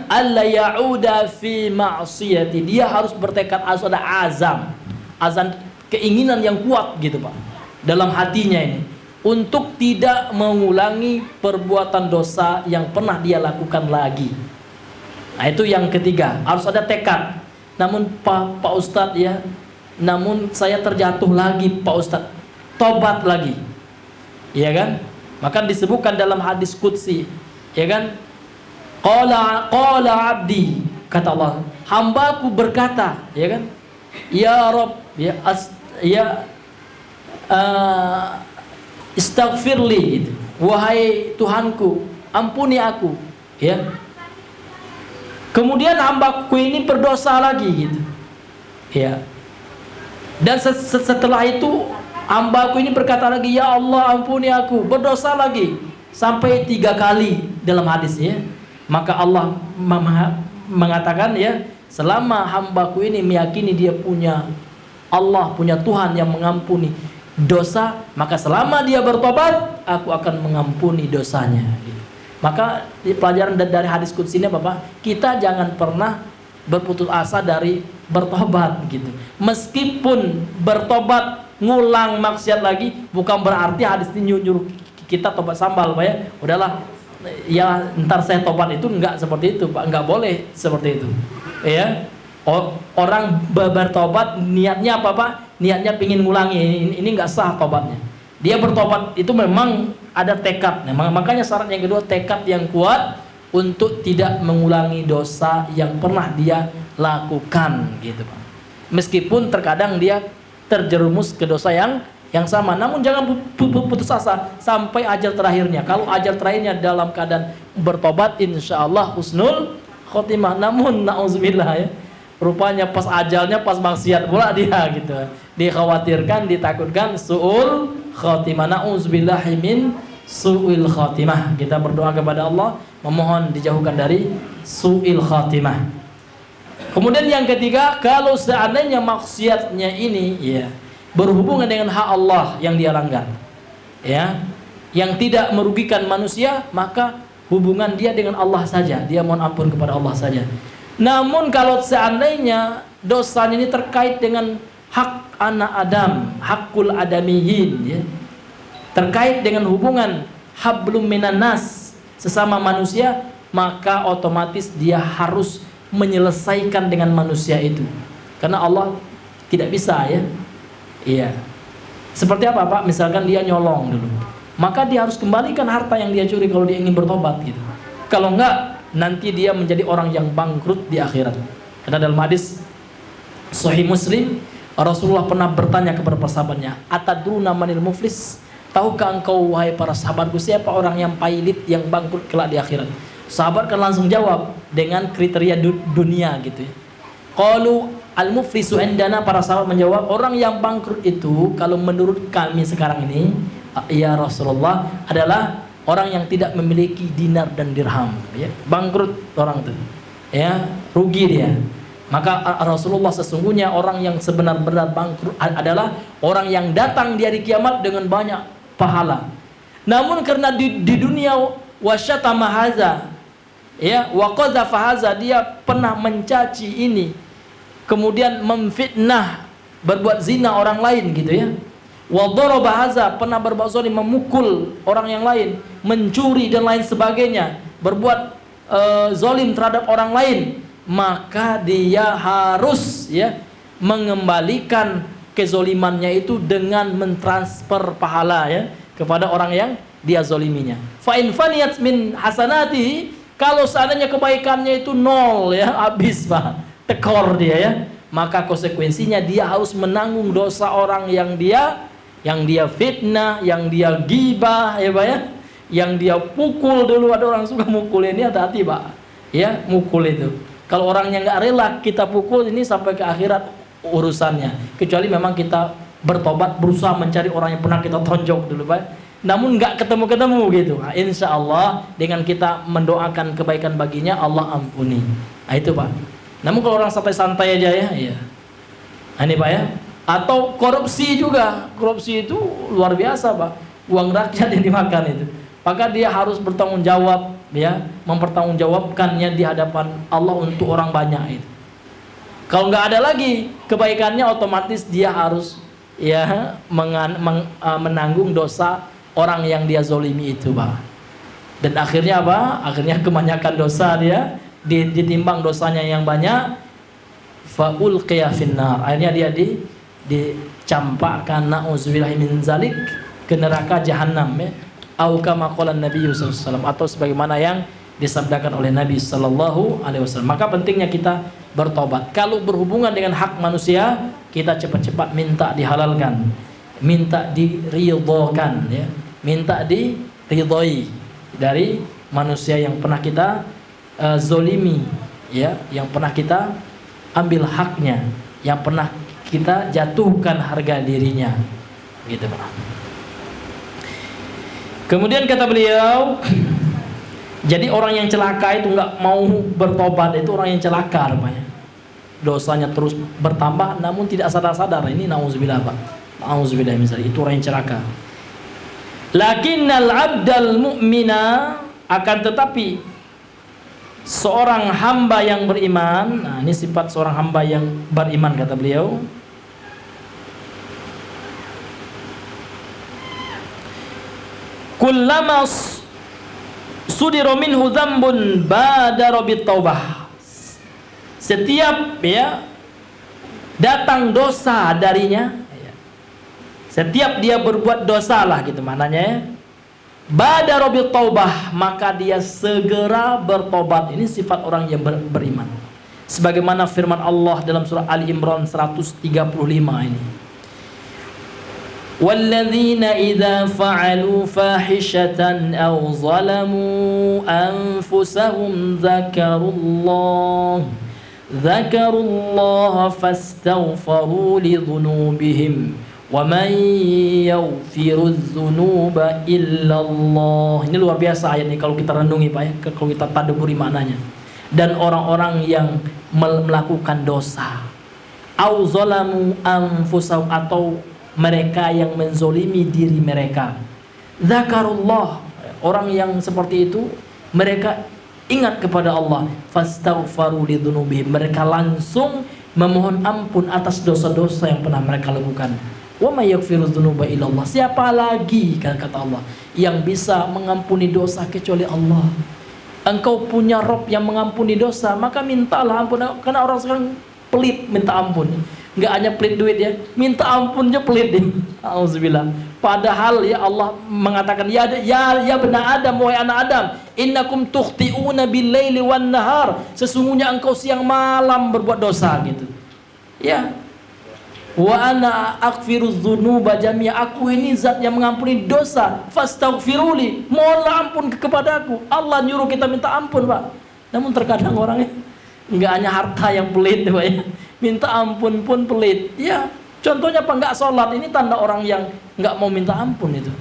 [SPEAKER 1] alla ya'uda fi ma'siyati. Dia harus bertekad, harus ada azam, keinginan yang kuat gitu Pak dalam hatinya ini, untuk tidak mengulangi perbuatan dosa yang pernah dia lakukan lagi. Nah itu yang ketiga, harus ada tekad. Namun Pak Ustadz ya, namun saya terjatuh lagi Pak Ustadz, tobat lagi, ya kan? Maka disebutkan dalam hadis qudsi, ya kan? Qala abdi, kata Allah, hambaku berkata, ya kan? Ya Rabb, istaghfirli gitu. Wahai Tuhanku, ampuni aku, ya. Kemudian hambaku ini berdosa lagi gitu. Ya. Dan setelah itu hambaku ini berkata lagi, ya Allah ampuni aku, berdosa lagi, sampai 3 kali dalam hadisnya. Maka Allah mengatakan ya, selama hambaku ini meyakini dia punya Allah, punya Tuhan yang mengampuni dosa, maka selama dia bertobat, aku akan mengampuni dosanya. Maka pelajaran dari hadis qudsi ini Bapak, kita jangan pernah berputus asa dari bertobat gitu. Meskipun bertobat ngulang maksiat lagi, bukan berarti hadis ini nyuruh kita tobat sambal Pak ya. Udahlah ya, ntar saya tobat, itu enggak seperti itu Pak, enggak boleh seperti itu ya. Orang bertobat niatnya apa Pak? Niatnya pingin ngulangi, ini enggak sah tobatnya. Dia bertobat itu memang ada tekad. Nah, makanya syarat yang kedua, tekad yang kuat untuk tidak mengulangi dosa yang pernah dia lakukan gitu Pak. Meskipun terkadang dia terjerumus ke dosa yang sama, namun jangan putus asa sampai ajal terakhirnya. Kalau ajal terakhirnya dalam keadaan bertobat, insya Allah husnul khotimah. Namun na'udzubillah ya, rupanya pas ajalnya pas maksiat pula dia gitu. Dikhawatirkan, ditakutkan su'ul khotimah. Na'udzubillahi min su'il khotimah. Kita berdoa kepada Allah, memohon dijauhkan dari su'il khotimah. Kemudian yang ketiga, kalau seandainya maksiatnya ini ya berhubungan dengan hak Allah yang dia langgar, ya, yang tidak merugikan manusia, maka hubungan dia dengan Allah saja, dia mohon ampun kepada Allah saja. Namun kalau seandainya dosanya ini terkait dengan hak anak Adam, hakul adamiyin, ya, terkait dengan hubungan hablum minan nas, sesama manusia, maka otomatis dia harus menyelesaikan dengan manusia itu, karena Allah tidak bisa ya Iya. Seperti apa Pak? Misalkan dia nyolong dulu, maka dia harus kembalikan harta yang dia curi kalau dia ingin bertobat gitu. Kalau enggak, nanti dia menjadi orang yang bangkrut di akhirat. Karena dalam hadis Sahih Muslim, Rasulullah pernah bertanya kepada para sahabatnya, "Atadruna manil muflis?" Tahukah engkau wahai para sahabatku siapa orang yang pailit, yang bangkrut kelak di akhirat? Sahabat kan langsung jawab dengan kriteria dunia gitu ya. Qalu al-muflisu indana, para sahabat menjawab, orang yang bangkrut itu kalau menurut kami sekarang ini ya Rasulullah adalah orang yang tidak memiliki dinar dan dirham ya. Bangkrut orang itu ya, rugi dia. Maka Rasulullah sesungguhnya orang yang sebenar-benar bangkrut adalah orang yang datang di hari kiamat dengan banyak pahala. Namun karena di dunia wasyatama haza ya, wa qadhafa haza, dia pernah mencaci ini, kemudian memfitnah, berbuat zina orang lain gitu ya. Wa daraba haza, pernah berbuat zalim, memukul orang yang lain, mencuri dan lain sebagainya, berbuat zalim terhadap orang lain, maka dia harus ya mengembalikan kezolimannya itu dengan mentransfer pahala ya kepada orang yang dia zoliminya. Fa in faniyat min hasanatihi, kalau seandainya kebaikannya itu nol ya, habis Pak, tekor dia ya, maka konsekuensinya dia harus menanggung dosa orang yang dia fitnah, yang dia gibah ya Pak ya, yang dia pukul dulu. Ada orang suka mukul, ini hati-hati Pak ya, mukul itu. Kalau orangnya nggak rela kita pukul, ini sampai ke akhirat urusannya. Kecuali memang kita bertobat, berusaha mencari orang yang pernah kita tonjok dulu Pak, namun nggak ketemu-ketemu gitu. Nah, insya Allah dengan kita mendoakan kebaikan baginya, Allah ampuni. Nah itu Pak. Namun kalau orang santai-santai aja ya, iya. Nah, ini Pak ya. Atau korupsi juga. Korupsi itu luar biasa Pak. Uang rakyat yang dimakan itu. Maka dia harus bertanggung jawab ya, mempertanggungjawabkannya di hadapan Allah untuk orang banyak itu. Kalau nggak ada lagi kebaikannya, otomatis dia harus ya menanggung dosa orang yang dia zolimi itu Pak. Dan akhirnya apa? Akhirnya kebanyakan dosa dia, ditimbang dosanya yang banyak, faulqiya finnar, akhirnya dia dicampakkan, na'udzubillahi min zalik, ke neraka jahanam ya. Au kama qala Nabi sallallahu alaihi wasallam, atau sebagaimana yang disabdakan oleh Nabi sallallahu alaihi wasallam. Maka pentingnya kita bertobat. Kalau berhubungan dengan hak manusia, kita cepat-cepat minta dihalalkan, minta diridhokan ya, minta diridhoi dari manusia yang pernah kita zolimi ya, yang pernah kita ambil haknya, yang pernah kita jatuhkan harga dirinya gitu Pak. Kemudian kata beliau, jadi orang yang celaka itu nggak mau bertobat, itu orang yang celaka rupanya. Dosanya terus bertambah namun tidak sadar-sadar. Ini nauzubillah Pak. Nauzubillah misalnya, itu orang yang celaka. Lakinnal abdal mu'mina, akan tetapi seorang hamba yang beriman. Nah, ini sifat seorang hamba yang beriman kata beliau. Kullama sudira minhu dzambun badara bitaubah. Setiap ya datang dosa darinya, setiap dia berbuat dosa lah gitu maknanya ya, badara bitaubah, maka dia segera bertobat. Ini sifat orang yang beriman. Sebagaimana firman Allah dalam surah Ali Imran 135 ini. وَالَّذِينَ إِذَا فَعَلُوا فَاحِشَةً أَوْ ظَلَمُوا أَنفُسَهُمْ ذَكَرُوا اللَّهَ فَاسْتَغْفَرُوا لِذُنُوبِهِمْ وَمَنْ يَغْفِرُ الذُّنُوبَ إِلَّا اللَّهُ. Ini luar biasa ayat ini kalau kita renungi Pak ya, kalau kita tadabburi maknanya. Dan orang-orang yang melakukan dosa, أَوْ ظَلَمُوا أَنفُسَهُمْ, atau mereka yang menzolimi diri mereka, zakarullah, orang yang seperti itu mereka ingat kepada Allah, fastaghfaru lidzunubihim, mereka langsung memohon ampun atas dosa-dosa yang pernah mereka lakukan. Wa may yaghfiru dzunuba illallah, siapa lagi kata Allah yang bisa mengampuni dosa kecuali Allah. Engkau punya Rabb yang mengampuni dosa, maka mintalah ampun, karena orang sekarang pelit minta ampun. Nggak hanya pelit duit ya, minta ampunnya pelit dia. Auzubillah. Padahal ya Allah mengatakan ya benar Adam, wahai anak Adam, innakum tukhti'una bil-laili wan-nahar. Sesungguhnya engkau siang malam berbuat dosa gitu. Ya. Wa ana aghfirudz dzunuba jami'a. Aku ini zat yang mengampuni dosa. Fastaghfiruli. Mohonlah ampun kepadaku. Allah nyuruh kita minta ampun, Pak. Namun terkadang orangnya nggak hanya harta yang pelit, Pak ya. Minta ampun pun pelit. Ya, contohnya apa? Nggak sholat. Ini tanda orang yang nggak mau minta ampun itu.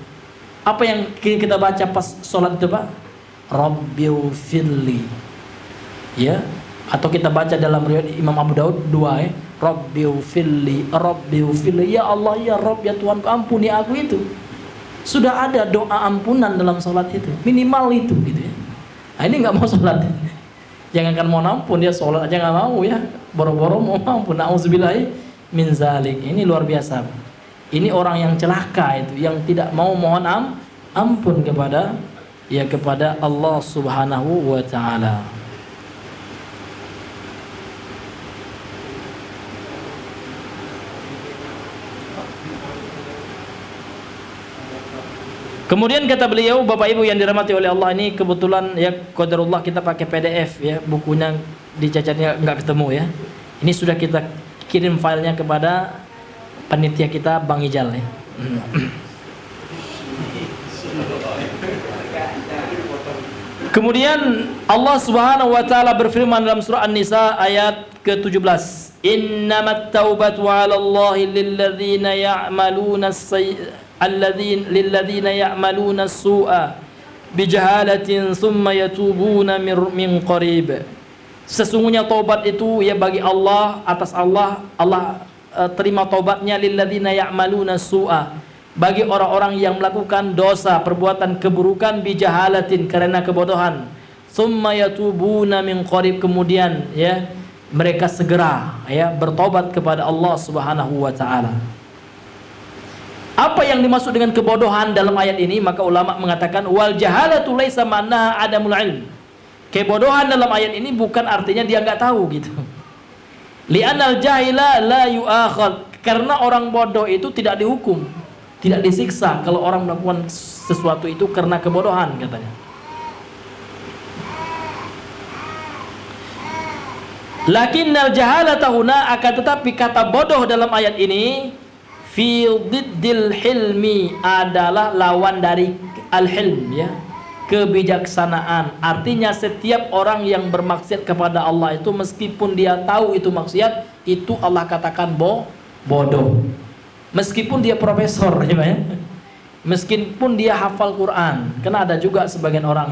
[SPEAKER 1] Apa yang kita baca pas sholat itu, Pak? Rabbighfirli. Ya, atau kita baca dalam riwayat Imam Abu Daud dua ya. Rabbighfirli, Rabbighfirli. Ya Allah, ya Rabb, ya Tuhanku, ampuni aku itu. Sudah ada doa ampunan dalam sholat itu. Minimal itu gitu ya. Nah, ini nggak mau sholat. Jangankan mau ampun, dia sholat aja nggak mau ya. Boro-boro mau ampun. Nauzubillahi min zalik. Ini luar biasa. Ini orang yang celaka itu, yang tidak mau mohon ampun kepada Allah Subhanahu wa taala. Kemudian kata beliau, Bapak Ibu yang dirahmati oleh Allah, ini kebetulan ya qadarullah kita pakai PDF ya, bukunya dicacatnya nggak ketemu ya. Ini sudah kita kirim filenya kepada panitia kita Bang Ijal ya. Kemudian Allah Subhanahu wa taala berfirman dalam surah An-Nisa ayat ke-17, "Innamat taubatu 'alallahi lilladzina ya'maluna lilladzina ya'maluna as-su'a bijahalatin thumma yatubuna min qarib." Sesungguhnya taubat itu ya bagi Allah, atas Allah terima taubatnya lilladzina ya'maluna as-su'a, bagi orang-orang yang melakukan dosa, perbuatan keburukan bijahalatin, karena kebodohan, thumma yatubuna min qarib, kemudian ya mereka segera ya bertobat kepada Allah Subhanahu wa taala. Apa yang dimaksud dengan kebodohan dalam ayat ini? Maka ulama mengatakan wal jahalatu laisa ma'naha adamul ilm. Kebodohan dalam ayat ini bukan artinya dia nggak tahu gitu. Li'anal jahila la yu'akhad. Karena orang bodoh itu tidak dihukum, tidak disiksa kalau orang melakukan sesuatu itu karena kebodohan katanya. Lakinnal jahalata huna, akan tetapi kata bodoh dalam ayat ini fi diddil hilmi adalah lawan dari al-hilm ya, kebijaksanaan. Artinya setiap orang yang bermaksiat kepada Allah itu meskipun dia tahu itu maksiat, itu Allah katakan bodoh. Meskipun dia profesor ya, meskipun dia hafal Quran. Karena ada juga sebagian orang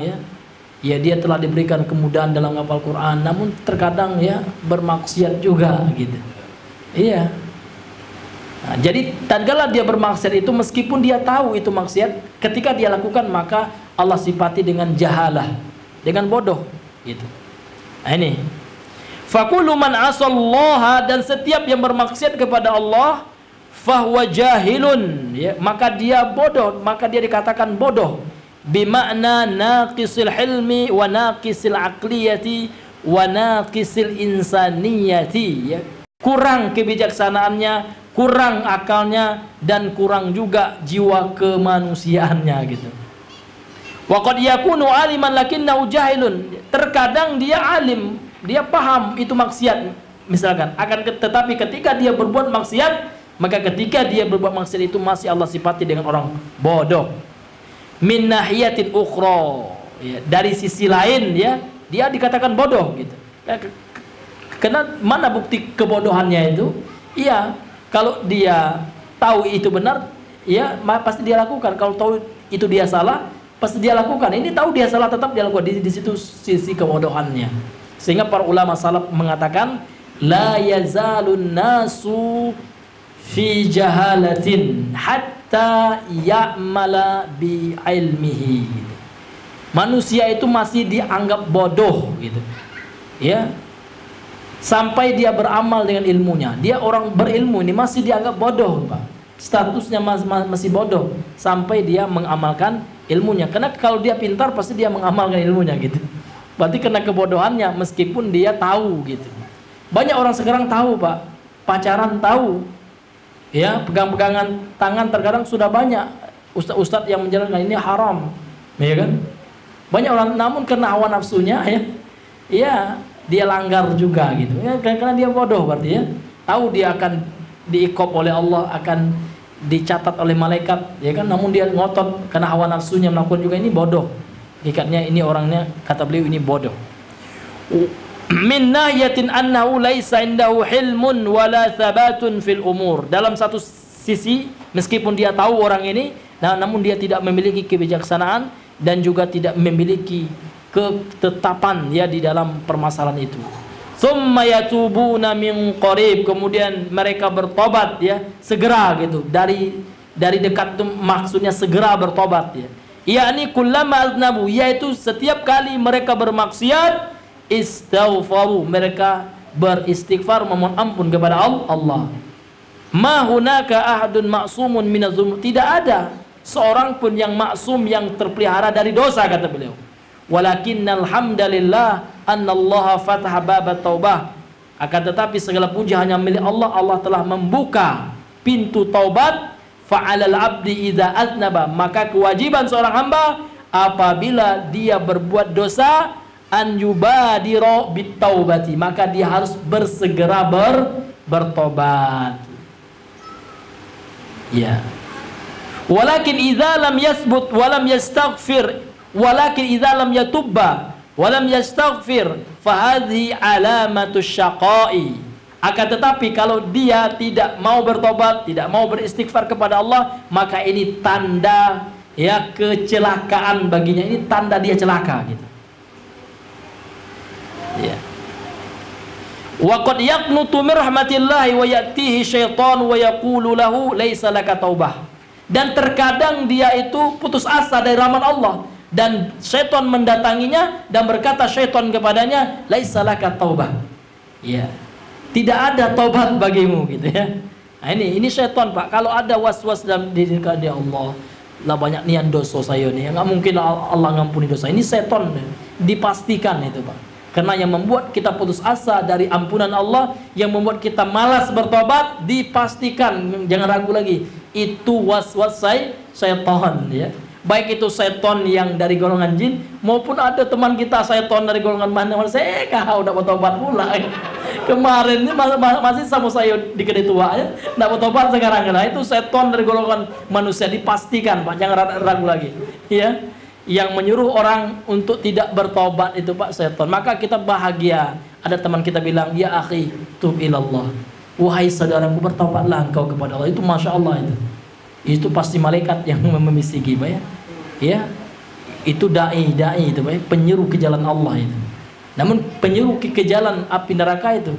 [SPEAKER 1] ya dia telah diberikan kemudahan dalam hafal Quran, namun terkadang ya bermaksiat juga gitu. Iya. Nah, jadi tatkala dia bermaksiat itu meskipun dia tahu itu maksiat, ketika dia lakukan maka Allah sifati dengan jahalah, dengan bodoh gitu. Nah, ini faqulu man asallaha, dan setiap yang bermaksiat kepada Allah fahuwa jahilun ya, maka dia bodoh, maka dia dikatakan bodoh bimakna naqisil hilmi wa naqisil aqliyati wa naqisil insaniyati ya, kurang kebijaksanaannya, kurang akalnya, dan kurang juga jiwa kemanusiaannya gitu. Wa qad yakunu aliman lakinnahu jahilun, terkadang dia alim, dia paham itu maksiat misalkan, tetapi ketika dia berbuat maksiat, maka ketika dia berbuat maksiat itu masih Allah sifati dengan orang bodoh. Min nahiyatin ukhra ya, dari sisi lain ya dia dikatakan bodoh gitu. Karena mana bukti kebodohannya itu? Iya, kalau dia tahu itu benar, ya pasti dia lakukan. Kalau tahu itu dia salah, pasti dia lakukan. Ini tahu dia salah, tetap dia lakukan. Di situ sisi kebodohannya. Sehingga para ulama salaf mengatakan, la yazalun nasu fi jahalatin hatta ya'mala bi ilmihi. Manusia itu masih dianggap bodoh gitu. Ya. Sampai dia beramal dengan ilmunya. Dia orang berilmu ini masih dianggap bodoh, Pak. Statusnya masih bodoh sampai dia mengamalkan ilmunya. Karena kalau dia pintar pasti dia mengamalkan ilmunya gitu. Berarti karena kebodohannya meskipun dia tahu gitu. Banyak orang sekarang tahu, Pak. pacaran tahu. Ya, pegang-pegangan tangan terkadang sudah banyak ustadz-ustadz yang menjelaskan ini haram, ya kan? Banyak orang, namun karena hawa nafsunya ya dia langgar juga gitu. Ya, karena dia bodoh berarti ya. Tahu dia akan diikop oleh Allah, akan dicatat oleh malaikat, ya kan? Namun dia ngotot karena hawa nafsunya melakukan juga, ini bodoh. Hakikatnya ini orangnya, kata beliau, ini bodoh. Min nahiyatin annahu laisa indahu hilmun wala thabatun fil umur. Dalam satu sisi, meskipun dia tahu orang ini, namun dia tidak memiliki kebijaksanaan dan juga tidak memiliki ketetapan ya di dalam permasalahan itu. Tsumma yatubuna min qarib, kemudian mereka bertobat ya segera gitu. Dari dekat itu maksudnya segera bertobat ya. Yakni kullama aznabu, yaitu setiap kali mereka bermaksiat, istaghfaru, mereka beristighfar, memohon ampun kepada Allah. Ma hunaka ahadun ma'sumun minadz-dzunub, tidak ada seorang pun yang maksum, yang terpelihara dari dosa, kata beliau. Walakinnal hamdalillah annallaha fataha babat taubah, akan tetapi segala puji hanya milik Allah. Allah telah membuka pintu taubat. Fa'alal abdi idza aznaba, maka kewajiban seorang hamba apabila dia berbuat dosa, an yubadiro bitaubati, maka dia harus bersegera bertobat. Ya. Walakin idza lam yasbut wa lam yastaghfir, walakin idza lam yatubba wa lam yastaghfir fa hadhihi alamatu syaqai. Akan tetapi kalau dia tidak mau bertobat, tidak mau beristighfar kepada Allah, maka ini tanda ya kecelakaan baginya, ini tanda dia celaka gitu. Ya. Wa qad yaqnutu min rahmatillahi wa ya'tihi syaitan wa yaqulu lahu laisa laka taubah. Dan terkadang dia itu putus asa dari rahmat Allah, dan syaitan mendatanginya dan berkata syaitan kepadanya, laisa laka taubah. Ya. Tidak ada taubat bagimu gitu ya. Nah, ini syaitan, Pak. Kalau ada was-was dalam diri dia, Allah lah banyak nian dosa saya nih, nggak mungkin Allah ngampuni dosa. Ini syaitan, dipastikan itu, Pak. Karena yang membuat kita putus asa dari ampunan Allah, yang membuat kita malas bertobat, dipastikan, jangan ragu lagi, itu was-was syaitan ya. Baik itu syaitan yang dari golongan jin, maupun ada teman kita syaitan dari golongan manusia. Kau udah bertobat pula. Kemarin ini masih sama saya di kedai tua ya, nggak bertobat sekarang. Nah, itu syaitan dari golongan manusia, dipastikan, Pak, jangan ragu lagi ya. Yang menyuruh orang untuk tidak bertobat itu, Pak, syaitan. Maka kita bahagia ada teman kita bilang, ya akhi tub ilallah, wahai saudaraku bertobatlah engkau kepada Allah. Itu masya Allah itu pasti malaikat yang memisiki, Pak ya. Itu dai itu, Pak, penyeru ke jalan Allah itu. Namun penyeru ke jalan api neraka itu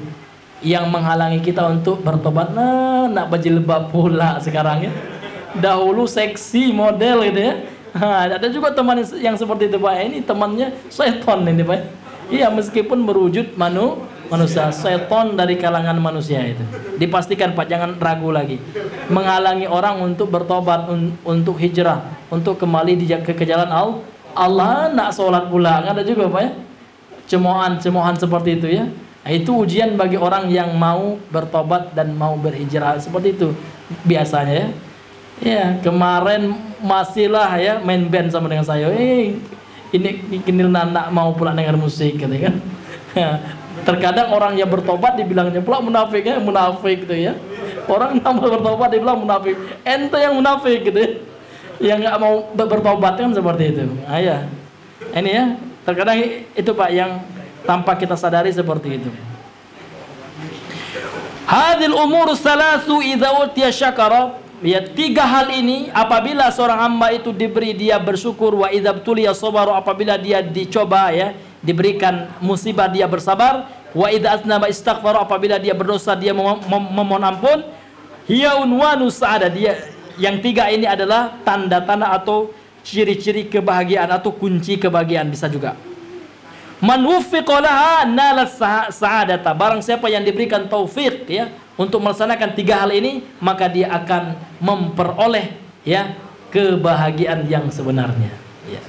[SPEAKER 1] yang menghalangi kita untuk bertobat. Nah, nak berjilbab pula sekarang ya. Dahulu seksi model gitu ya. Ada juga teman yang seperti itu, Pak. Ini temannya setan ini, Pak. Iya, meskipun berwujud manusia, setan dari kalangan manusia itu. Dipastikan, Pak, jangan ragu lagi. Menghalangi orang untuk bertobat, untuk hijrah, untuk kembali ke jalan Allah. Nak sholat pula, ada juga, Pak ya. Cemoohan seperti itu ya. Nah, itu ujian bagi orang yang mau bertobat dan mau berhijrah seperti itu biasanya ya. Ya, kemarin masihlah ya main band sama dengan saya. Ini nak mau pula dengar musik gitu kan. Terkadang orang yang bertobat dibilangnya pula munafik ya, munafik gitu ya. Orang yang mau bertobat dibilang munafik. Ente yang munafik gitu ya. Yang nggak mau bertobat kan seperti itu. Nah, ya. Ini ya. Terkadang itu, Pak, yang tanpa kita sadari seperti itu. Hadil umur salasu idza utiya syakara. Ya, 3 hal ini apabila seorang hamba itu diberi, dia bersyukur, wa idza btuliya sabaru, apabila dia dicoba ya, diberikan musibah dia bersabar, wa idza aznaba istaghfar, apabila dia berdosa dia memohon ampun. Hiya unwanu sa'adah, dia yang 3 ini adalah tanda-tanda atau ciri-ciri kebahagiaan atau kunci kebahagiaan bisa juga. Man wuffiqa laha nalat sa'adata, barang siapa yang diberikan taufik ya untuk melaksanakan 3 hal ini, maka dia akan memperoleh ya kebahagiaan yang sebenarnya ya.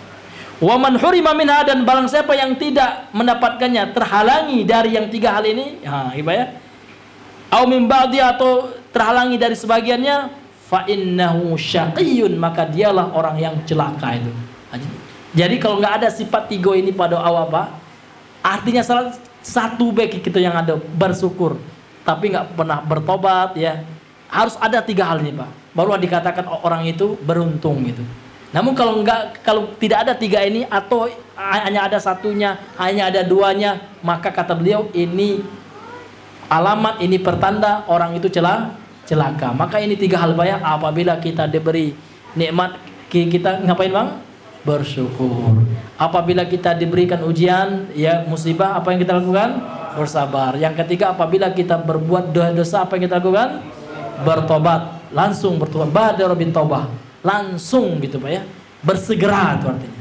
[SPEAKER 1] Wa man hurima minha, dan barang siapa yang tidak mendapatkannya, terhalangi dari yang 3 hal ini, ya, au min ba'di, atau terhalangi dari sebagiannya, fa innahu syaqiyyun, maka dialah orang yang celaka itu. Jadi kalau nggak ada sifat tiga ini pada awal Pak, artinya salah satu bagi kita yang ada bersyukur tapi nggak pernah bertobat ya. Harus ada tiga hal ini Pak, baru dikatakan orang itu beruntung gitu. Namun kalau tidak ada tiga ini, atau hanya ada satunya, hanya ada duanya, maka kata beliau ini alamat, ini pertanda orang itu celaka. Maka ini tiga hal Pak ya, apabila kita diberi nikmat, kita ngapain Bang? Bersyukur. Apabila kita diberikan ujian ya, musibah, apa yang kita lakukan? Bersabar. Yang ketiga, apabila kita berbuat dosa, apa yang kita lakukan? Bertobat. Langsung bertobat. Badara bin taubah. Langsung gitu Pak ya. Bersegera itu artinya.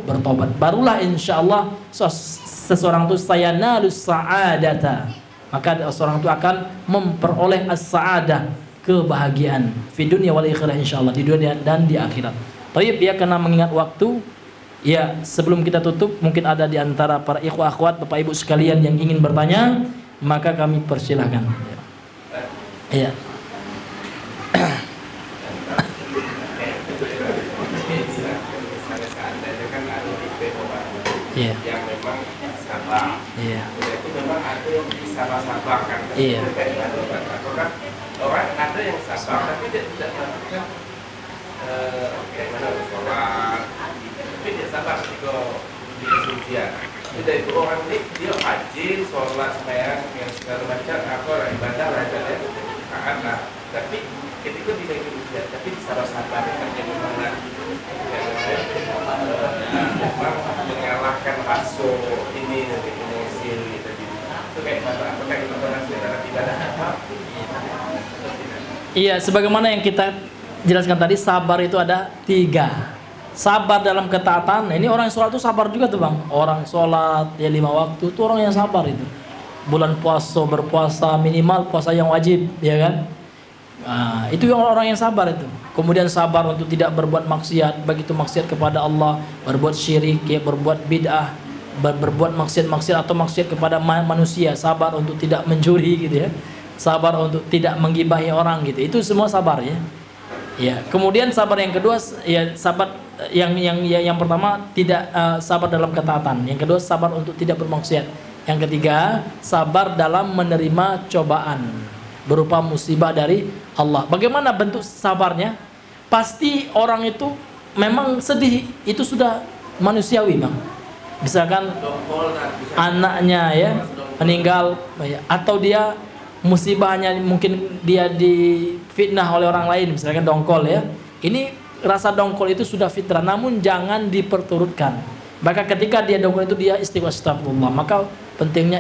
[SPEAKER 1] Bertobat. Barulah insyaallah seseorang itu sayanalus sa'adata. Maka seorang itu akan memperoleh as-sa'adah, kebahagiaan di dunia wal akhirah insyaallah, di dunia dan di akhirat. Tayyib ya, karena mengingat waktu ya, sebelum kita tutup, mungkin ada di antara para ikhwah akhwat, Bapak Ibu sekalian yang ingin bertanya, maka kami persilahkan. Ya. Iya. Yang memang sabar. Iya. Itu memang ada yang disabar-sabarkan. Iya. Kan orang ada yang sabar tapi dia tidak melakukan kayak mana sholat, tapi dia sabar ketika dia ujian. Tidak, itu orang ini dia rajin sholat, sembahyang, yang segala macam apa ibadah lah lah. Tapi ketika dia lagi ujian, tapi disabar-sabar dengan yang mana mengalahkan rasa ini nanti emosi tadi. Itu kayak mana? Apakah itu berhasil dalam ibadah apa? Iya, sebagaimana yang kita jelaskan tadi, sabar itu ada tiga. Sabar dalam ketaatan. Nah, ini orang yang sholat itu sabar juga tuh Bang. Orang sholat ya 5 waktu itu orang yang sabar itu. Bulan puasa, berpuasa minimal puasa yang wajib, ya kan? Nah, itu orang yang sabar itu. Kemudian sabar untuk tidak berbuat maksiat, begitu maksiat kepada Allah, berbuat syirik, ya, berbuat bid'ah, berbuat maksiat atau maksiat kepada manusia, sabar untuk tidak mencuri gitu ya. Sabar untuk tidak menggibahi orang gitu. Itu semua sabar ya. Ya, kemudian sabar yang kedua ya, sabar yang pertama tidak sabar dalam ketaatan. Yang kedua sabar untuk tidak bermaksiat. Yang ketiga sabar dalam menerima cobaan berupa musibah dari Allah. Bagaimana bentuk sabarnya? Pasti orang itu memang sedih, itu sudah manusiawi Bang. Misalkan anaknya ya meninggal ya, atau dia musibahnya mungkin dia difitnah oleh orang lain, misalkan dongkol ya. Ini rasa dongkol itu sudah fitrah, namun jangan diperturutkan. Maka ketika dia dongkol itu dia astagfirullah, maka pentingnya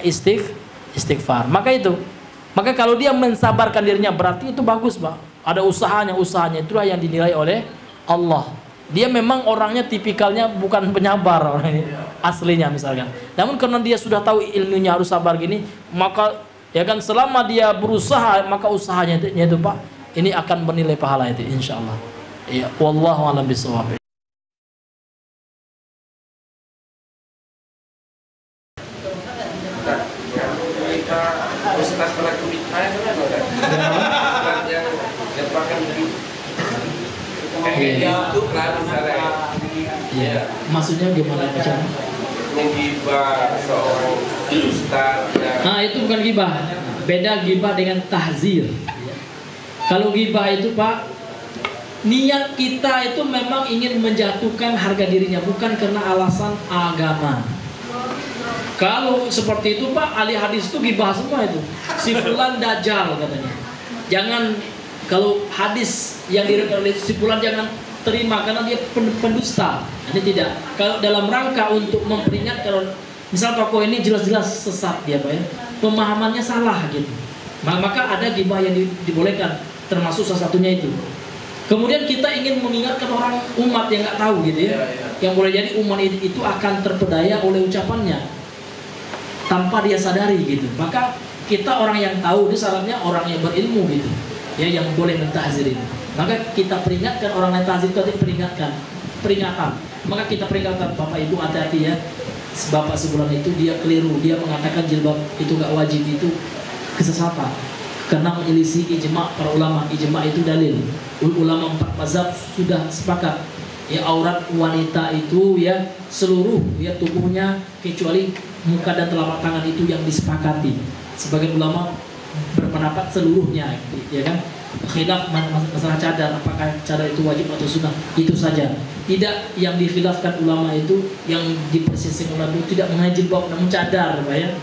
[SPEAKER 1] istighfar. Maka kalau dia mensabarkan dirinya berarti itu bagus Pak. Ada usahanya itulah yang dinilai oleh Allah. Dia memang orangnya tipikalnya bukan penyabar orang ini aslinya misalkan. Namun karena dia sudah tahu ilmunya harus sabar gini, maka ya kan selama dia berusaha, maka usahanya itu Pak, ini akan bernilai pahala itu insyaallah. Ya, wallahu a'lam bishawab. Ustaz pelaku bid'ah itu kan Ustaz yang pakai kayak YouTube lah misalnya. Iya. Maksudnya gimana macam? Menggibah seorang ustaz. Nah, itu bukan gibah. Beda gibah dengan tahzir. Kalau gibah itu Pak, niat kita itu memang ingin menjatuhkan harga dirinya, bukan karena alasan agama. Kalau seperti itu Pak, ahli hadis itu gibah semua itu. Si fulan dajjal katanya. Jangan, kalau hadis yang diriwayatkan oleh si fulan jangan terima karena dia pendusta. Ini tidak. Kalau dalam rangka untuk memperingatkan, misal tokoh ini jelas-jelas sesat dia Pak ya, pemahamannya salah gitu. Maka ada gibah yang dibolehkan, termasuk salah satunya itu. Kemudian kita ingin mengingatkan orang umat yang nggak tahu gitu ya, yang boleh jadi umat itu akan terpedaya oleh ucapannya tanpa dia sadari gitu. Maka kita orang yang tahu, itu syaratnya orang yang berilmu gitu ya, yang boleh mentahzir itu. Maka kita peringatkan orang yang tahzir itu, peringatan. Maka kita peringatkan, Bapak Ibu hati-hati ya, bapak sebulan itu dia keliru, dia mengatakan jilbab itu nggak wajib, itu kesesatan karena menyelisih ijma para ulama. Ijma itu dalil. Ulama 4 mazhab sudah sepakat ya aurat wanita itu ya seluruh ya tubuhnya kecuali muka dan telapak tangan itu yang disepakati. Sebagian ulama berpendapat seluruhnya, ya kan? Khilaf masalah cadar, apakah cadar itu wajib atau sunnah, itu saja. Tidak yang dikhilafkan ulama itu yang dipersisihkan ulama itu tidak mengaji bab namun cadar, Pak, ya.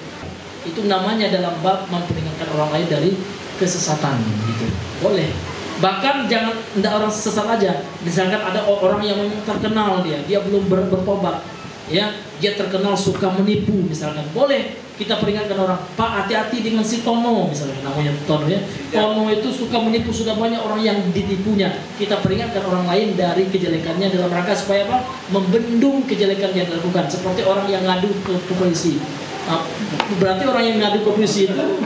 [SPEAKER 1] Itu namanya dalam bab memperingatkan orang lain dari kesesatan, gitu. Boleh. Bahkan jangan tidak orang sesat aja. Misalkan ada orang yang memang terkenal dia belum bertobat, ya, dia terkenal suka menipu misalkan. Boleh kita peringatkan orang, Pak, hati-hati dengan si Tono misalnya, namanya Tono ya. Tono itu suka menipu, sudah banyak orang yang ditipunya. Kita peringatkan orang lain dari kejelekannya dalam rangka supaya apa? Membendung kejelekan yang dilakukan. Seperti orang yang ngadu ke polisi. Berarti orang yang ngadu ke polisi itu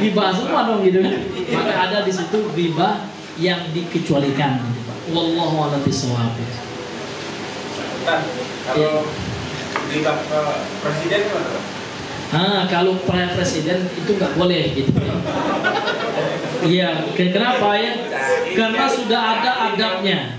[SPEAKER 1] dibahas semua dong gitu kan. Maka ada di situ riba yang dikecualikan. Wallahu a'lam bishawab.
[SPEAKER 2] Kalau riba presiden gimana?
[SPEAKER 1] Kalau presiden itu nggak boleh gitu. Iya, kenapa ya? Karena sudah ada adabnya.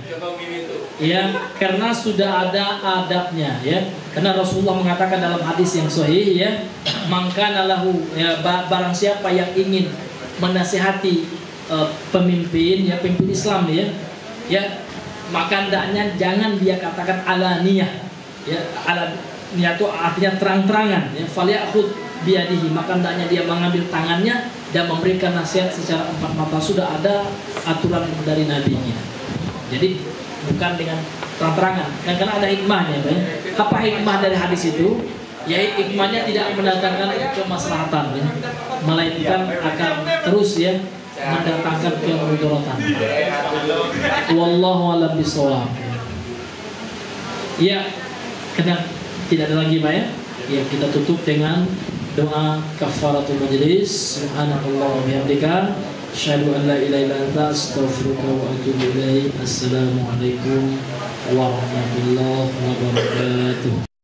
[SPEAKER 1] Ya, karena sudah ada adabnya ya. Karena Rasulullah mengatakan dalam hadis yang sahih ya, mangkana lahu ya, barang siapa yang ingin menasihati pemimpin ya, pemimpin Islam ya, maka hendaknya jangan dia katakan alaniyah ya, alaniyah itu artinya terang-terangan ya, falyakhud biadihi, maka hendaknya dia mengambil tangannya dan memberikan nasihat secara empat mata. Sudah ada aturan dari nabinya. Jadi bukan dengan terang-terangan, karena ada hikmahnya. Apa hikmah dari hadis itu? Ya, hikmahnya tidak mendatangkan kemaslahatan ya, melainkan akan terus ya mendatangkan kemudaratan. Wallahu a'lam bishawab. Ya, karena tidak ada lagi Pak ya. Ya, kita tutup dengan doa kafaratul majlis. Subhanallah wa bihamdika, asyhadu an la ilaha illa anta, astaghfiruka wa atubu ilaik. Assalamualaikum warahmatullahi wabarakatuh.